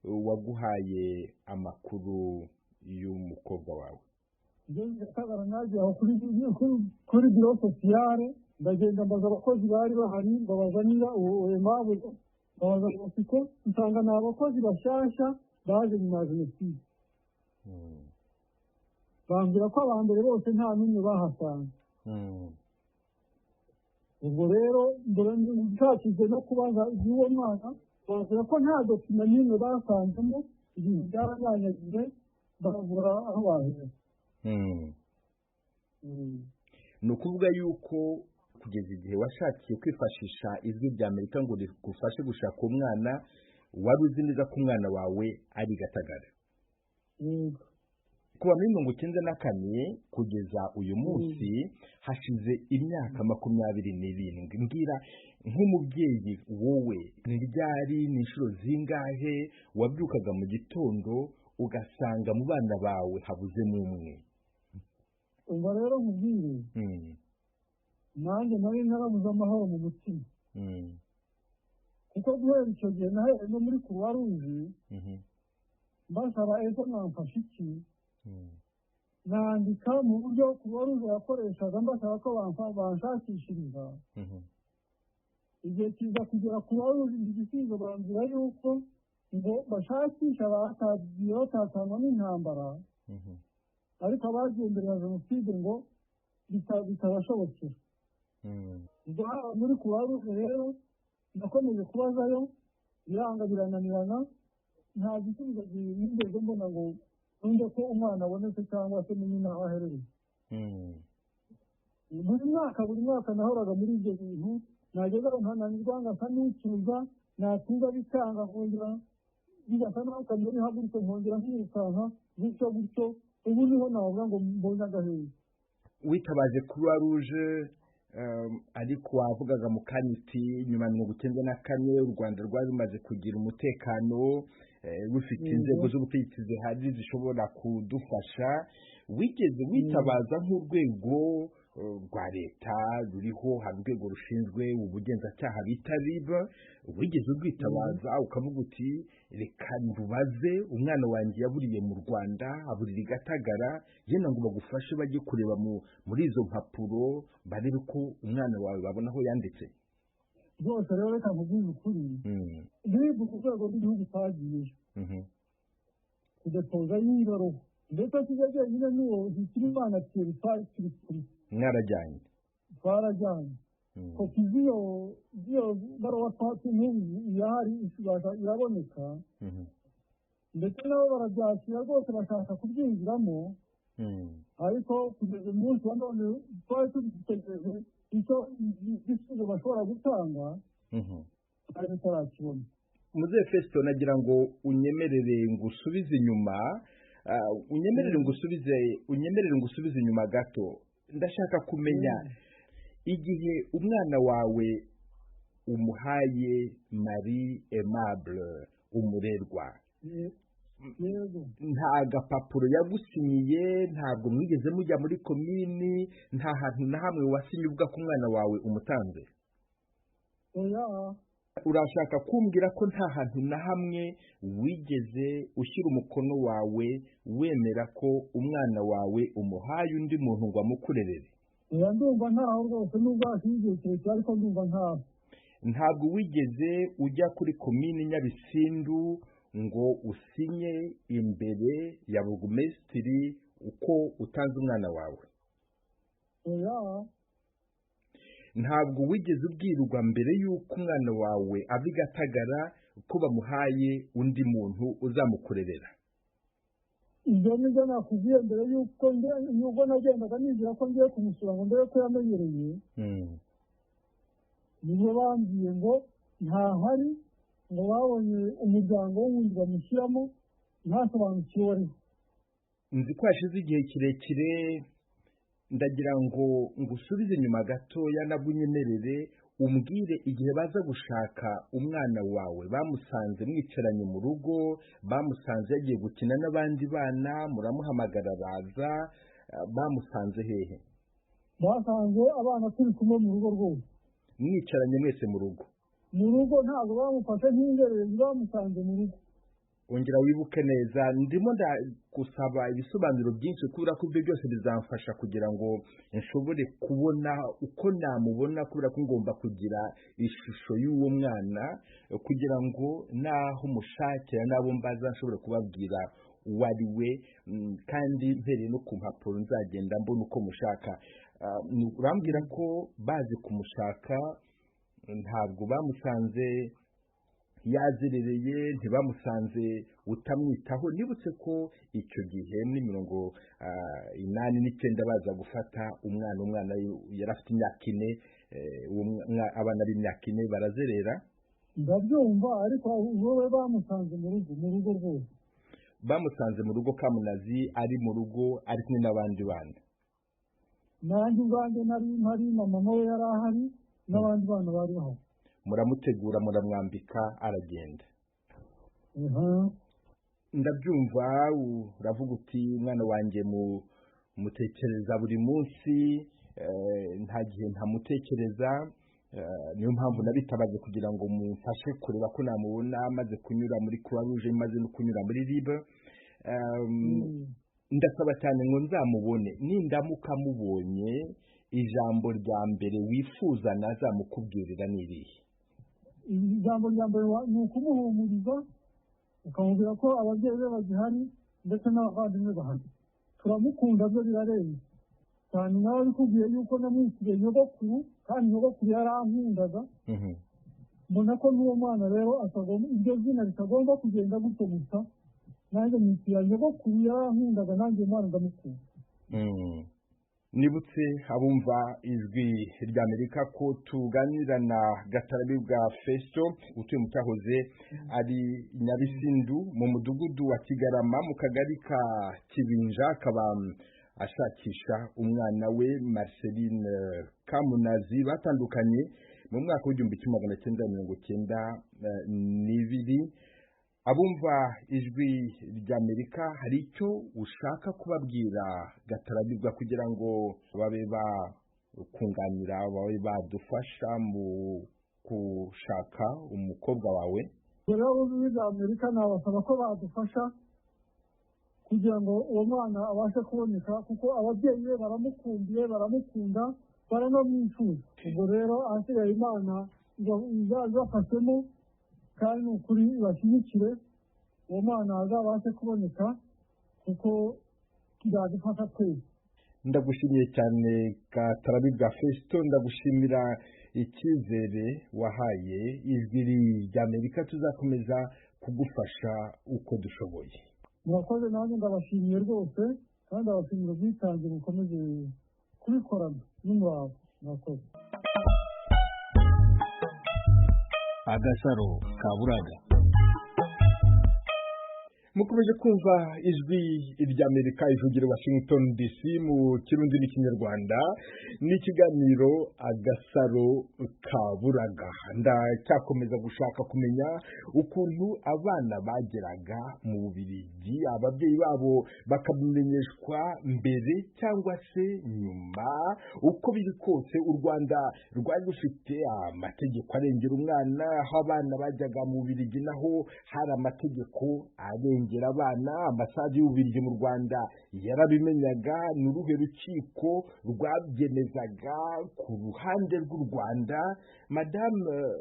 waguhaye amakuru y'umukobwa wawe? ibyo bigatagara nagiye aho kuri biro sosiyale ndagenda mbaza abakozi bari bahari mbabazanira uwo Aimable babaza Bosiko nsanga ni abakozi bashyashya baje nyuma ya jenoside. bambwira ko abambere bose nta n'umwe bahasanze. ubwo rero nshakize no kubaza iby'uwo mwana bambwira ko nta dokima n'imwe basanzemo, ibintu byaranyanyagiye barabura aho bahera. ni ukuvuga yuko kugeza igihe washakiye kwifashisha ijwi rya Amerika ngo rigufashe gushaka umwana, wari uzi neza ko umwana wawe ari Gatagara. kuva muri 1994 kugeza uyu munsi hashize imyaka 27. mbwira nk'umubyeyi wowe, ni ryari, ni inshuro zingahe wabyukaga mu gitondo ugasanga mu bana bawe habuzemo umwe? ubwo rero nkubwire nanjye nari narabuze amahoro mu mutima, kuko guhera icyo gihe nahereye no muri Croix Rouge mbasaba ejo namfasha iki, nandika mu buryo Croix Rouge yakoreshaga mbasaba ko banshakishiriza. igihe kiza kugera Croix Rouge igisubizo bambwira yuko ngo bashakisha batatangwa n'intambara, ariko abagenderera jenoside ngo bitabashobokera. muri Croix Rouge rero nakomeje kubazayo biranga birananirana, nta gisubizo nigeze mbona ngo numve ko umwana abonetse cyangwa se nyina aho aherereye. buri mwaka nahoraga muri ibyo bintu, nageza aho ntananirwa ngasa n'icuza, natuza bikanga nkongera bigasa naho kamera ihagurutse nkongera nkirukanka gutyo. ubu niho navuga ngo mbonye agahinda. witabaje Croix Rouge, ariko wavugaga mu kaniti nyuma ya 1994 u Rwanda rwari rumaze kugira umutekano, rufite inzego z'ubutegetsi zihari zishobora kudufasha. wigeze witabaza nk'urwego rwa leta ruriho, hari urwego rushinzwe ubugenzacyaha bita RIB, wigeze urwitabaza ukavuga uti reka ndubaze umwana wanjye yaburiye mu Rwanda, aburira i Gatagara, yenda ngo bagufashe bajye kureba muri izo mpapuro barebe ko umwana wawe babona aho yanditse? rwose rero reka nkubwire ukuri, RIB ku rwego rw'igihugu twagiye kudetoza y'ibaruwa, ndetse kijya nyine n'uwo Hitimana Thierry mwarajyanye? twarajyanye. kopi z'iyo baruwa irahari, iraboneka, ndetse nabo barabyakira rwose bashaka kubyinjiramo, ariko kugeza umunsi wa none twari tugitegereje icyo igisubizo bashobora gutanga, ariko tarakibona. Muzehe Festo, nagira ngo unyemerere ngusubize inyuma, unyemerere ngusubize inyuma gato. ndashaka kumenya igihe umwana wawe umuhaye Marie Aimable umurerwa, nta gapapuro yagusinyiye, ntabwo mwigeze mujya muri komini, nta hantu na hamwe wasinye uvuga ko umwana wawe umutanze? urashaka kumbwira ko nta hantu na hamwe wigeze ushyira umukono wawe wemera ko umwana wawe umuhaye undi muntu ngo amukurerere? ndumva ntaho rwose, nubwo hashingiye kirekire, ariko ndumva ntaho. ntabwo wigeze ujya kuri komini Nyabisindu ngo usinye imbere ya burugumesitiri uko utanze umwana wawe? ntabwo wigeze ubwirwa mbere y'uko umwana wawe ava i Gatagara ko bamuhaye undi muntu uzamukurerera? ibyo nibyo nakubwiye mbere y'uko nubwo nagendaga nizera ko ngiye kumusura ngo mbere ko yamenyereye, nibo bambwiye ngo ntahari, ngo babonye umuryango w'undi bamushyiramo, ntasobanukiwe wariho. nzi ko hashize igihe kirekire, ndagira ngo ngusubize inyuma gatoya nabwo unyemerere umbwire igihe baza gushaka umwana wawe bamusanze mwicaranye mu rugo, bamusanze yagiye gukina n'abandi bana, muramuhamagara baza, bamusanze hehe? basanze abana turi kumwe mu rugo rwose, mwicaranye mwese mu rugo ntabwo bamufashe nk'ingererezi, bamusanze mu rugo. ongera wibuke neza, ndimo ndagusaba ibisobanuro byinshi kubera ko ibyo byose bizamfasha kugira ngo nshobore kubona uko namubona, kubera ko ngomba kugira ishusho y'uwo mwana kugira ngo naho mushakira n'abo mbaza nshobore kubabwira uwo ari we, kandi mpereye no ku mpapuro nzagenda mbona uko mushaka. urambwira ko baje kumushaka ntabwo bamusanze yazerereye, ntibamusanze utamwitaho. nibutse ko icyo gihe muri 89 baza gufata umwana yari afite imyaka 4, abana b'imyaka 4 barazerera. ndabyumva, ariko wowe bamusanze mu rugo rwose. bamusanze mu rugo, Kamunazi ari mu rugo ari kumwe n'abandi bana. nanjye ubwanjye nari mama we yari ahari n'abandi bana bari bahari. muramutegura, muramwambika, aragenda. ndabyumva, uravuga uti umwana wanjye mutekereza buri munsi, nta gihe ntamutekereza, niyo mpamvu nabitabaje kugira ngo mumfashe kureba ko namubona, maze kunyura muri Croix Rouge, maze no kunyura muri RIB. ndasaba cyane ngo nzamubone. nindamuka mubonye, ijambo rya mbere wifuza nazamukubwirira ni irihe? ijambo rya mbere ni ukumuhumuriza, ukamubwira ko ababyeyi be bagihari ndetse n'abavandimwe bahari. turamukunda, byo birarenze cyane. nawe bikubwiye yuko namwitiriye nyogokuru, kandi nyogokuru yarankundaga. mbona ko n'uwo mwana rero iryo zina ritagomba kugenda gutyo gusa. nanjye mwitiriye nyogokuru yarankundaga, nanjye umwana ndamukunda. nibutse abumva ijwi ry'Amerika ko tuganira na Gatarabibwa Festo, utuye mu cyahoze ari Nyabisindu mu mudugudu wa Kigarama mu kagari ka Kibinja, akaba ashakisha umwana we Marceline Kamunazi. batandukanye mu mwaka w'1992. abumva ijwi ry'Amerika, hari icyo ushaka kubabwira Gatarabibwa kugira ngo babe bakunganira, babe badufasha mu gushaka umukobwa wawe? rero ijwi ry'Amerika nabasaba ko badufasha kugira ngo uwo mwana abashe kuboneka, kuko ababyeyi be baramukundiye, baramukunda, baranamwifuza. ubwo rero ahasigaye Imana izabafashemo, kandi ni ukuri bashyigikire uwo mwana azabashe kuboneka, kuko bizadufasha twese. ndagushimiye cyane Gatarabibwa Festo, ndagushimira icyizere wahaye ijwi ry'Amerika. tuzakomeza kugufasha uko dushoboye. murakoze, nanjye ndabashimiye rwose, kandi abashimira ubwitange mukomeze kubikorana n'umurava. murakoze. Agasaro Kaburaga. mukomeje kumva ijwi ry'Amerika ivugira Washington DC mu Kirundi n'Ikinyarwanda. n'ikiganiro Agasaro Kaburaga. ndacyakomeza gushaka kumenya ukuntu abana bageraga mu Bubiligi, ababyeyi babo bakabimenyeshwa mbere cyangwa se nyuma. uko biri kose, u Rwanda rwari rufite amategeko arengera umwana. aho abana bajyaga mu Bubiligi naho hari amategeko arengera abana. ambasade y'Ububiligi mu Rwanda yarabimenyaga. ni uruhe rukiko rwabyemezaga ku ruhande rw'u Rwanda? Madame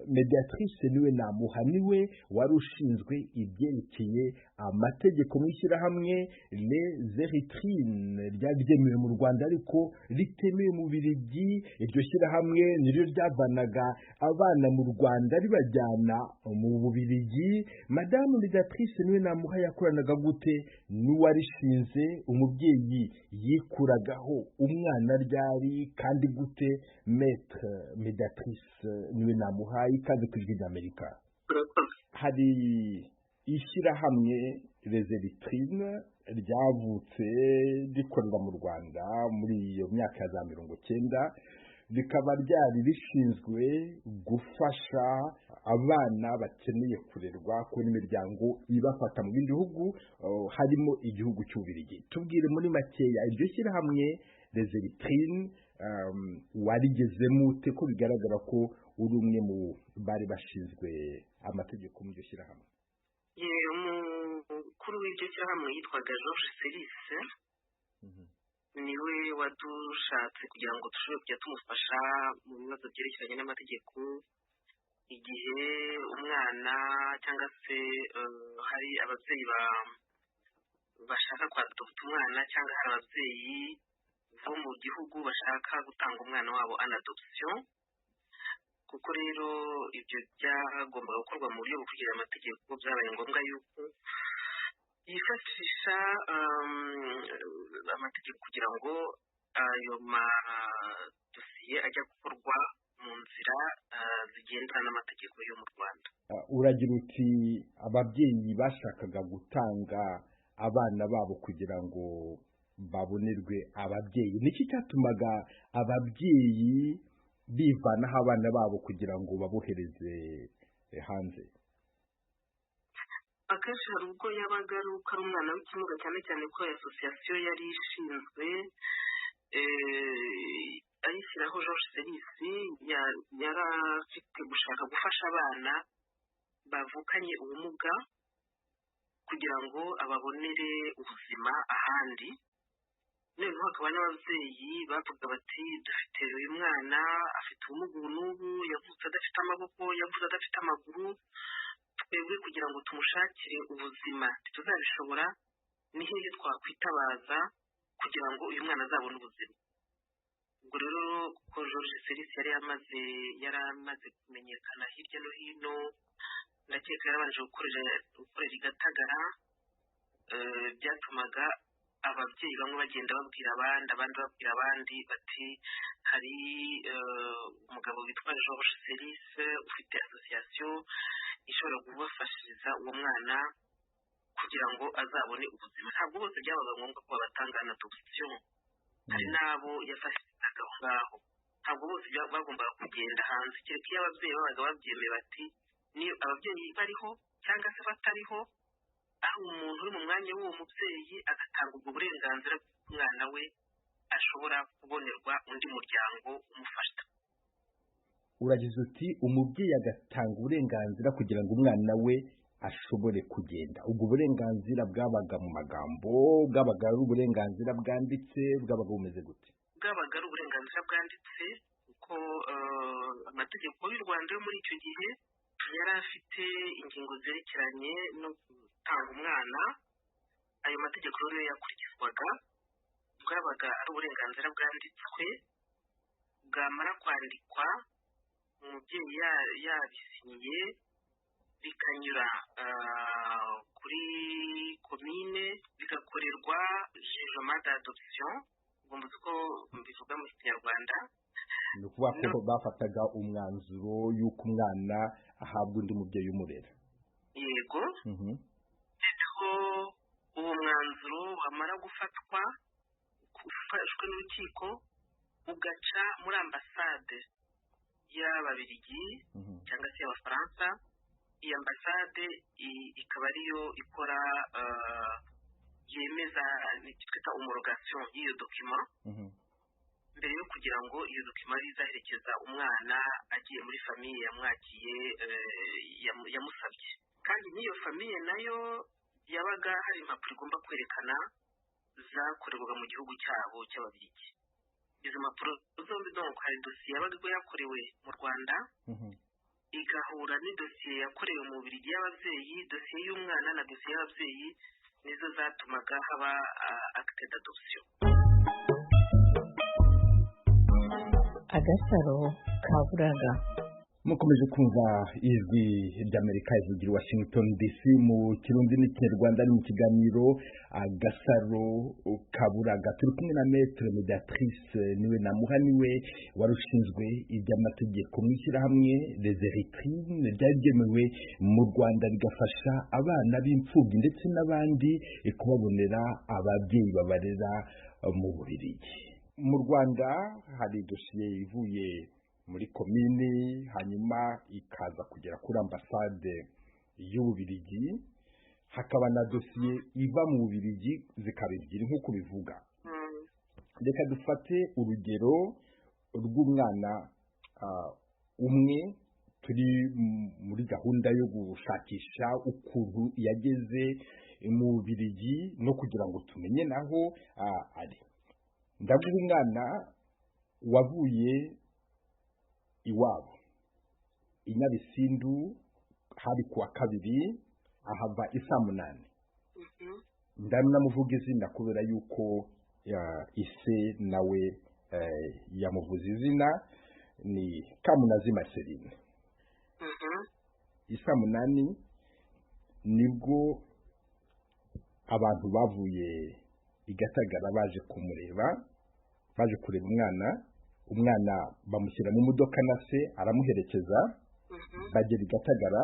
Mediatrice Niwenamuha niwe wari ushinzwe ibyerekeye amategeko mu ishyirahamwe Les Eritrines ryari ryemewe mu Rwanda ariko ritemewe mu Bubiligi. iryo shyirahamwe niryo ryavanaga abana mu Rwanda ribajyana mu Bubiligi. Madame Mediatrice Niwenamuha yakoranaga gute n'uwarishinze? umubyeyi yikuragaho umwana ryari kandi gute? Maître Mediatrice Niwenamuha, ikaze ku ijwi ry'Amerika. hari ishyirahamwe Les Eritrines ryavutse rikorera mu Rwanda muri iyo myaka ya za 90. rikaba ryari rishinzwe gufasha abana bakeneye kurerwa kubona imiryango ibafata mu bindi bihugu harimo igihugu cy'Ububiligi. Tubwire muri makeya iryo shyirahamwe Les Eritrines warigezemo ute, ko bigaragara ko uri umwe mu bari bashinzwe amategeko mu iryo shyirahamwe? Umukuru w'iryo shyirahamwe yitwaga Georges Selis, niwe wadushatse kugira ngo dushobore kujya tumufasha mu bibazo byerekeranye n'amategeko igihe umwana cyangwa se hari ababyeyi bashaka kwadopta umwana cyangwa hari ababyeyi bo mu gihugu bashaka gutanga umwana wabo en adoption. Kuko rero ibyo byagombaga gukorwa mu buryo bukurikije amategeko, byabaye ngombwa yuko yifashisha amategeko kugira ngo ayo madosiye ajya gukorwa mu nzira zigendana n'amategeko yo mu Rwanda. Uragira uti ababyeyi bashakaga gutanga abana babo kugira ngo babonerwe ababyeyi. Niki cyatumaga ababyeyi bivanaho abana babo kugira ngo babohereze hanze? Akenshi hari ubwo yabaga ari umwana w'ikimuga, cyane cyane ko asosiyasiyo yari ishinzwe ayishyiraho Georges Selis yari afite gushaka gufasha abana bavukanye ubumuga kugira ngo ababonere ubuzima ahandi. Noneho hakaba n'ababyeyi bavuga bati dufite uyu mwana afite ubumuga n'ubu, yavutse adafite amaboko, yavutse adafite amaguru, twebwe kugira ngo tumushakire ubuzima tuzabishobora, ni hehe twakwitabaza kugira ngo uyu mwana azabone ubuzima. Ubwo rero kuko Georges Selis yari amaze kumenyekana hirya no hino, ndakeka yarabanje gukorera i Gatagara, byatumaga ababyeyi bamwe bagenda babwira abandi babwira abandi bati hari umugabo witwa Georges Selis ufite association ishobora kubafashiriza uwo mwana kugira ngo azabone ubuzima. Ntabwo bose byabaga ngombwa ko babatanga na adoption, hari n'abo yafashirizaga aho ngaho. Ntabwo bose bagombaga kugenda hanze, kereka iyo ababyeyi babaga babyemeye bati niyo ababyeyi bariho cyangwa se batariho, aho umuntu uri mu mwanya w'uwo mubyeyi agatanga ubwo burenganzira bw'umwana we ashobora kubonerwa undi muryango umufasha. Uragize uti umubyeyi agatanga uburenganzira kugira ngo umwana we ashobore kugenda. Ubwo burenganzira bwabaga mu magambo, bwabaga ari uburenganzira bwanditse, bwabaga bumeze gute? Bwabaga ari uburenganzira bwanditse kuko amategeko y'u Rwanda yo muri icyo gihe yari afite ingingo zerekeranye no gutanga umwana. Ayo mategeko rero yakurikizwaga, bwabaga ari uburenganzira bwanditswe, bwamara kwandikwa umubyeyi yabisinyiye bikanyura kuri komine bigakorerwa jugement d'adoption. Ugomba ko mbivuga mu Kinyarwanda, ni ukuvuga ko bafataga umwanzuro y'uko umwana ahabwa undi mubyeyi umurera. Yego. Noneho uwo mwanzuro wamara gufatwa ufashwe n'urukiko ugaca muri ambasade y'Ababiligi cyangwa se y'Abafaransa. Iyi ambasade ikaba ariyo ikora yemeza twita homologation y'iyo document mbere yo kugira ngo iyo document izaherekeza umwana agiye muri famiye yamwakiye yamusabye. Kandi n'iyo famiye nayo yabaga hari impapuro igomba kwerekana zakorerwaga mu gihugu cyabo cy'Ababiligi. Izo mpapuro zombi donc hari dosiye yabaga yakorewe mu Rwanda igahura n'idosiye yakorewe mu Bubiligi y'ababyeyi. Dosiye y'umwana na dosiye y'ababyeyi nizo zatumaga haba acte d'adoption. Agasaro Kaburaga. Mukomeje kumva ijwi ry'Amerika ivugira i Washington DC mu Kirundi n'Ikinyarwanda mu kiganiro Agasaro Kaburaga. Turi kumwe na Maître Mediatrice niwe namuhaniwe warushinzwe iby'amategeko mu ishyirahamwe Les Eritrines ryagemewe mu Rwanda rigafasha abana b'imfubyi ndetse n'abandi kubabonera ababyeyi babarera mu Bubiligi. mu Rwanda hari dosiye ivuye muri komini hanyuma ikaza kugera kuri ambasade y'Ububiligi, hakaba na dosiye iva mu Bubiligi zikaba ebyiri nk'uko bivuga. Reka dufate urugero rw'umwana umwe turi muri gahunda yo gushakisha ukuntu yageze mu Bubiligi no kugira ngo tumenye naho ari. Ndavuga umwana wavuye iwabo i Nyabisindu hari kuwa kabiri ahava isaa 8. Ndamuvuga izina kubera yuko ise nawe yamuvuze izina, ni Kamunazi Marceline. Isaa 8 nibwo abantu bavuye i Gatagara baje kumureba, baje kureba umwana bamushyira mu modoka na se aramuherekeza, bagera i Gatagara,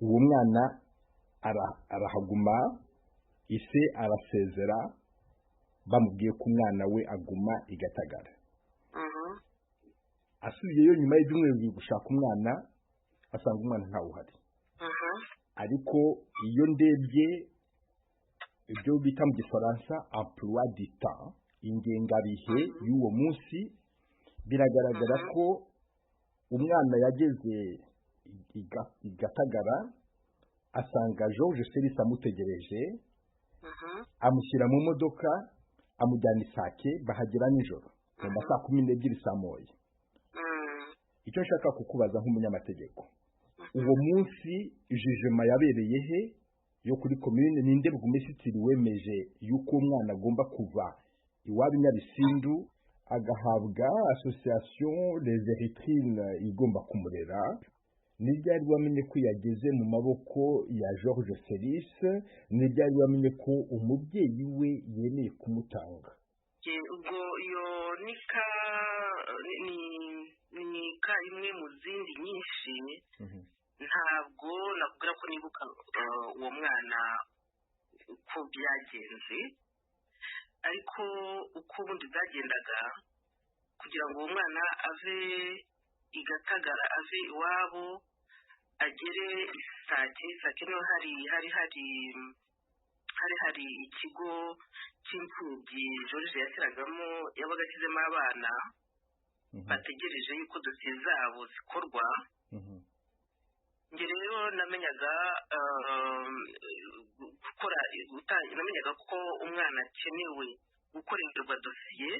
uwo mwana arahaguma, ise arasezera, bamubwiye ko umwana we aguma i Gatagara. Asubiyeyo nyuma y'ibyumweru gushaka umwana, asanga umwana ntawe uhari. Ariko iyo ndebye ibyo bita mu Gifaransa emploi du temps, ingengabihe y'uwo munsi, biragaragara ko umwana yageze i Gatagara, asanga George Selis amutegereje, amushyira mu modoka, amujyana Isake, bahagera nijoro mu masaa 12 saa moya. Icyo nshaka kukubaza nk'umunyamategeko, uwo munsi jugement yabereye he yo kuri commune? Ninde burugumesitiri wemeje yuko umwana agomba kuva iwabo i Nyabisindu agahabwa association les Eritrines igomba kumurera? N'ibyari wamenye ko yageze mu maboko ya George Selis? N'ibyari wamenye ko umubyeyi we yemeye kumutanga? Ubwo yo nika imwe mu zindi nyinshi, ntabwo nakubwira ko nibuka uwo mwana uko byagenze, ariko uko ubundi byagendaga kugira ngo uwo mwana ave i Gatagara, ave iwabo agere Isake no hari ikigo cy'imfubyi George yashyiragamo, yabaga ashyizemo abana bategereje yuko dosiye zabo zikorwa. Nge rero namenyaga namenyaga ko umwana akenewe gukorerwa dosiye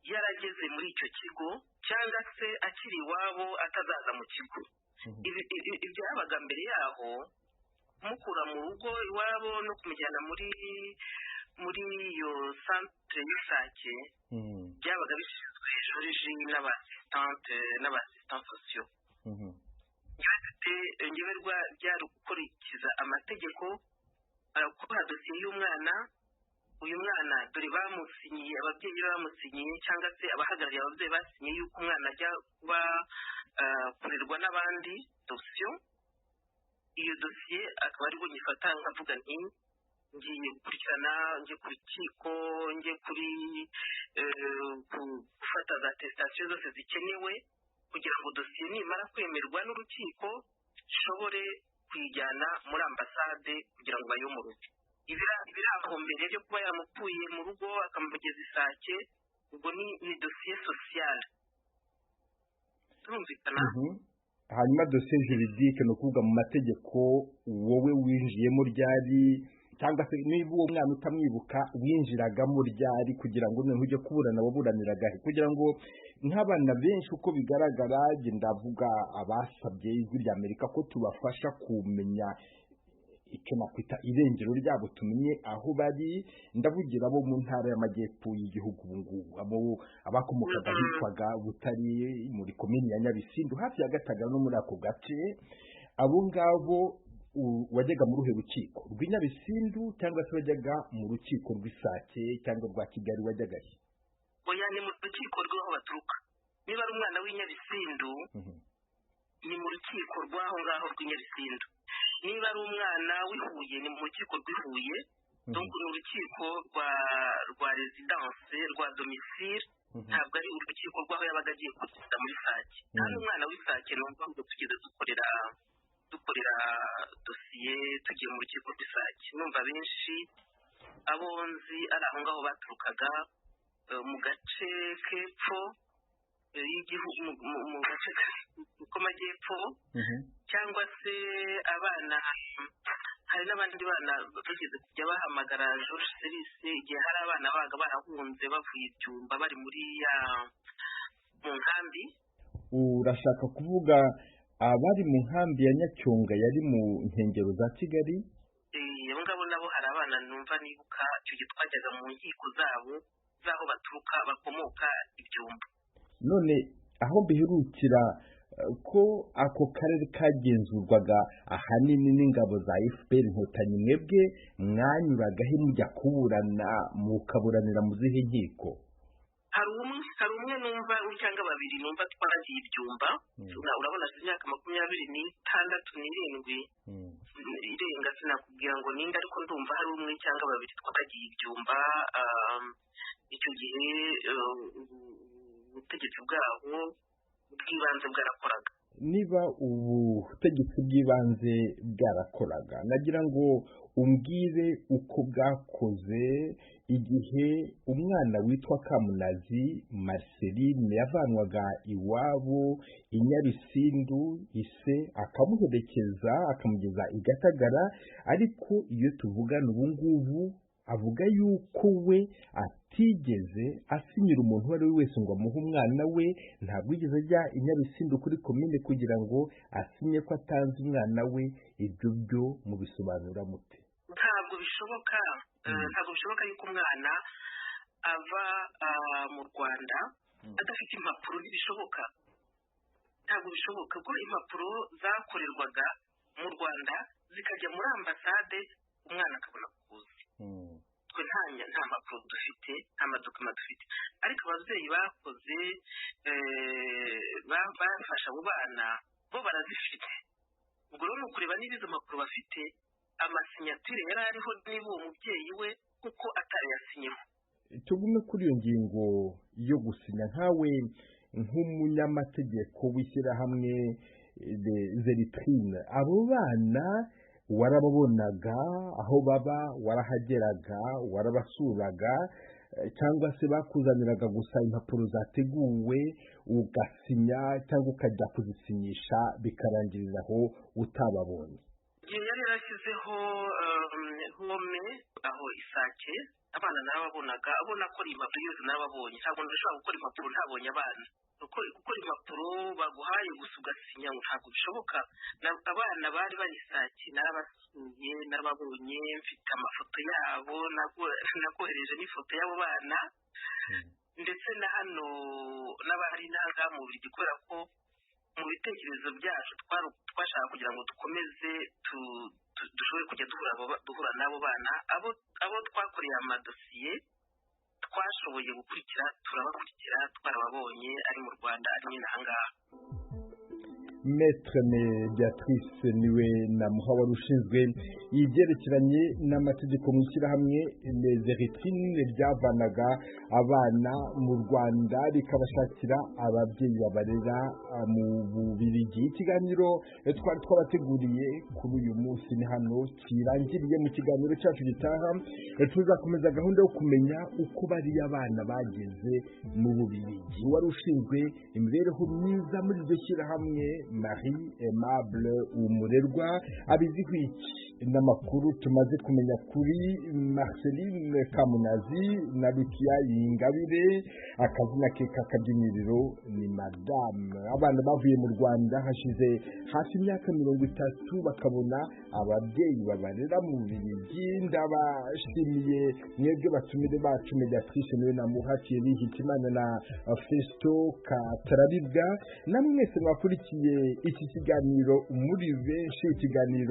yarageze muri icyo kigo, cyangwa se akiri iwabo atazaza mu kigo. Ibyo yabaga mbere yaho, kumukura mu rugo iwabo no kumujyana muri iyo centre y'Isake, byabaga bishinzwe George n'abasistants sociaux. Ngewe byari gukurikiza amategeko, gukora dosiye y'umwana. Uyu mwana dore bamusinyiye, ababyeyi bamusinyiye, cyangwa se abahagarariye ababyeyi basinyiye yuko umwana ajya kuba kurerwa n'abandi dosiyo. Iyo dosiye akaba ariho nyifata nkavuga nti ngiye gukurikirana, ngiye ku rukiko, ngiye gufata za attestation zose zikenewe kugira ngo dosiye nimara kwemerwa n'urukiko ishobore kuyijyana muri ambasade kugira ngo bayomoroke. Ibiraho mbere yo kuba yamukuye mu rugo akamugeza Isake, ubwo ni dosiye sociale. Turumvikana? Hanyuma dosiye juridique no kuvuga mu mategeko, wowe winjiyemo ryari, cyangwa se niba uwo mwana utamwibuka winjiragamo ryari kugira ngo noneho ujye kuburana waburaniraga he? Kugira ngo nk'abana benshi uko bigaragara, ndavuga abasabye Ijwi ry'Amerika ko tubafasha kumenya icyo nakwita irengero ryabo, tumenye aho bari. Ndavugira abo mu ntara y'amajyepfo y'igihugu, abo abakomokaga hitwaga Butare muri komini ya Nyabisindu hafi ya Gatagara no muri ako gace. Abo ngabo wajyaga mu ruhe rukiko rw'i Nyabisindu cyangwa se wajyaga mu rukiko rw'Isake cyangwa rwa Kigali? Wajyaga he? Oya, ni mu rukiko rw'aho baturuka. Niba ari umwana w'i Nyabisindu, ni mu rukiko rw'aho ngaho rw'i Nyabisindu. Niba ari umwana w'i Huye, ni mu rukiko rw'i Huye. donc ni urukiko rwa residence rwa domicile ntabwo ari urukiko rw'aho yabaga agiye kuza muri Sake kandi umwana w'Isake numva ngo tugeze dukorera dosiye tugiye mu rukiko rw'Isake numva benshi abonzi ari aho ngaho baturukaga mu gace k'epfo y'igihugu mu gace k'amajyepfo cyangwa se abana hari n'abandi bana bageze kujya bahamagara George Serise igihe hari abana baga barahunze bavuye ibyumba bari muri mu nkambi. Urashaka kuvuga abari mu nkambi ya Nyacyonga yari mu nkengero za Kigali? Abo ngabo nabo hari abana numva nibuka icyo gihe twajyaga mu nkiko zabo zaho baturuka bakomoka ibyumba. None aho biherukira ko ako karere kagenzurwaga ahanini n'ingabo za FPR Inkotanyi, mwebwe mwanyuragaho mujya kuburana mukaburanira mu zihe nkiko? hari umwe numva cyangwa babiri numva twaragiye ibyumba urabona imyaka 26 irenga sinakubwira ngo ninde ariko ndumva hari umwe cyangwa babiri twaragiye ibyumba icyo gihe ubutegetsi bwabo bw'ibanze bwarakoraga. Niba ubutegetsi bw'ibanze bwarakoraga nagira ngo umbwire uko bwakoze igihe umwana witwa Kamunazi Marceline yavanwaga iwabo i Nyabisindu ise akamuherekeza akamugeza i Gatagara, ariko iyo tuvugana ubu ngubu avuga yuko we atigeze asinyira umuntu uwo ari we wese ngo amuhe umwana we, ntabwo yigeze ajya i Nyabisindu kuri komine kugira ngo asinye ko atanze umwana we. Ibyo byo mubisobanura mute? Ntabwo bishoboka yuko umwana ava mu Rwanda adafite impapuro. Ntibishoboka, ntabwo bishoboka ko impapuro zakorerwaga mu Rwanda zikajya muri ambasade umwana akabona kuza. Twe nta mpapuro dufite, nta madokima dufite, ariko ababyeyi bakoze bafasha abo bana bo barazifite. Ubwo rero ni ukureba niba izo mpapuro bafite amasinyatire yari ariho niba uwo mubyeyi we kuko atarayasinyeho. Tugume kuri iyo ngingo yo gusinya, nkawe nk'umunyamategeko w'ishyirahamwe Zeritrine, abo bana warababonaga aho baba, warahageraga, warabasuraga, cyangwa se bakuzaniraga gusa impapuro zateguwe ugasinya cyangwa ukajya kuzisinyisha bikarangirira aho utababonye? Yari yarashyizeho home aho Isake, abana narababonaga, abona ko impapuro yose narababonye. Ntabwo ndashobora gukora impapuro ntabonye abana, gukora impapuro baguhaye gusa ugasinya ntabwo bishoboka. Abana bari bari Isake narabasuye, narababonye, mfite amafoto yabo, nakohereje n'ifoto y'abo bana, ndetse na hano n'abahari n'aha mu Bubiligi, kubera ko mu bitekerezo byacu twashaka kugira ngo dukomeze dushobore kujya duhura n'abo bana, abo twakoreye amadosiye twashoboye gukurikira, turabakurikira, twarababonye ari mu Rwanda ari nyine ahangaha. Maître Beatrice niwe namuha wari ushinzwe ibyerekeranye n'amategeko mu ishyirahamwe Zeritrine ryavanaga abana mu Rwanda rikabashakira ababyeyi babarera mu Bubiligi. Ikiganiro twari twabateguriye kuri uyu munsi ni hano kirangiriye. Mu kiganiro cyacu gitaha tuzakomeza gahunda yo kumenya uko bariya abana bageze mu Bubiligi. Wari ushinzwe imibereho myiza muri iryo shyirahamwe Marie Aimable Umurerwa abiziho iki n'amakuru tumaze kumenya kuri Marceline Kamunazi na Lucia Ingabire, akazina ke k'akabyiniriro ni Madame. Abana bavuye mu Rwanda hashize hafi imyaka 30 bakabona ababyeyi babarera mu Bubiligi. Ndabashimiye mwebwe batumire bacu Mediatrice niwe namuhatiye Hitimana na Festo Katarabibwa, namwe mwese mwakurikiye iki kiganiro muri benshi. Ikiganiro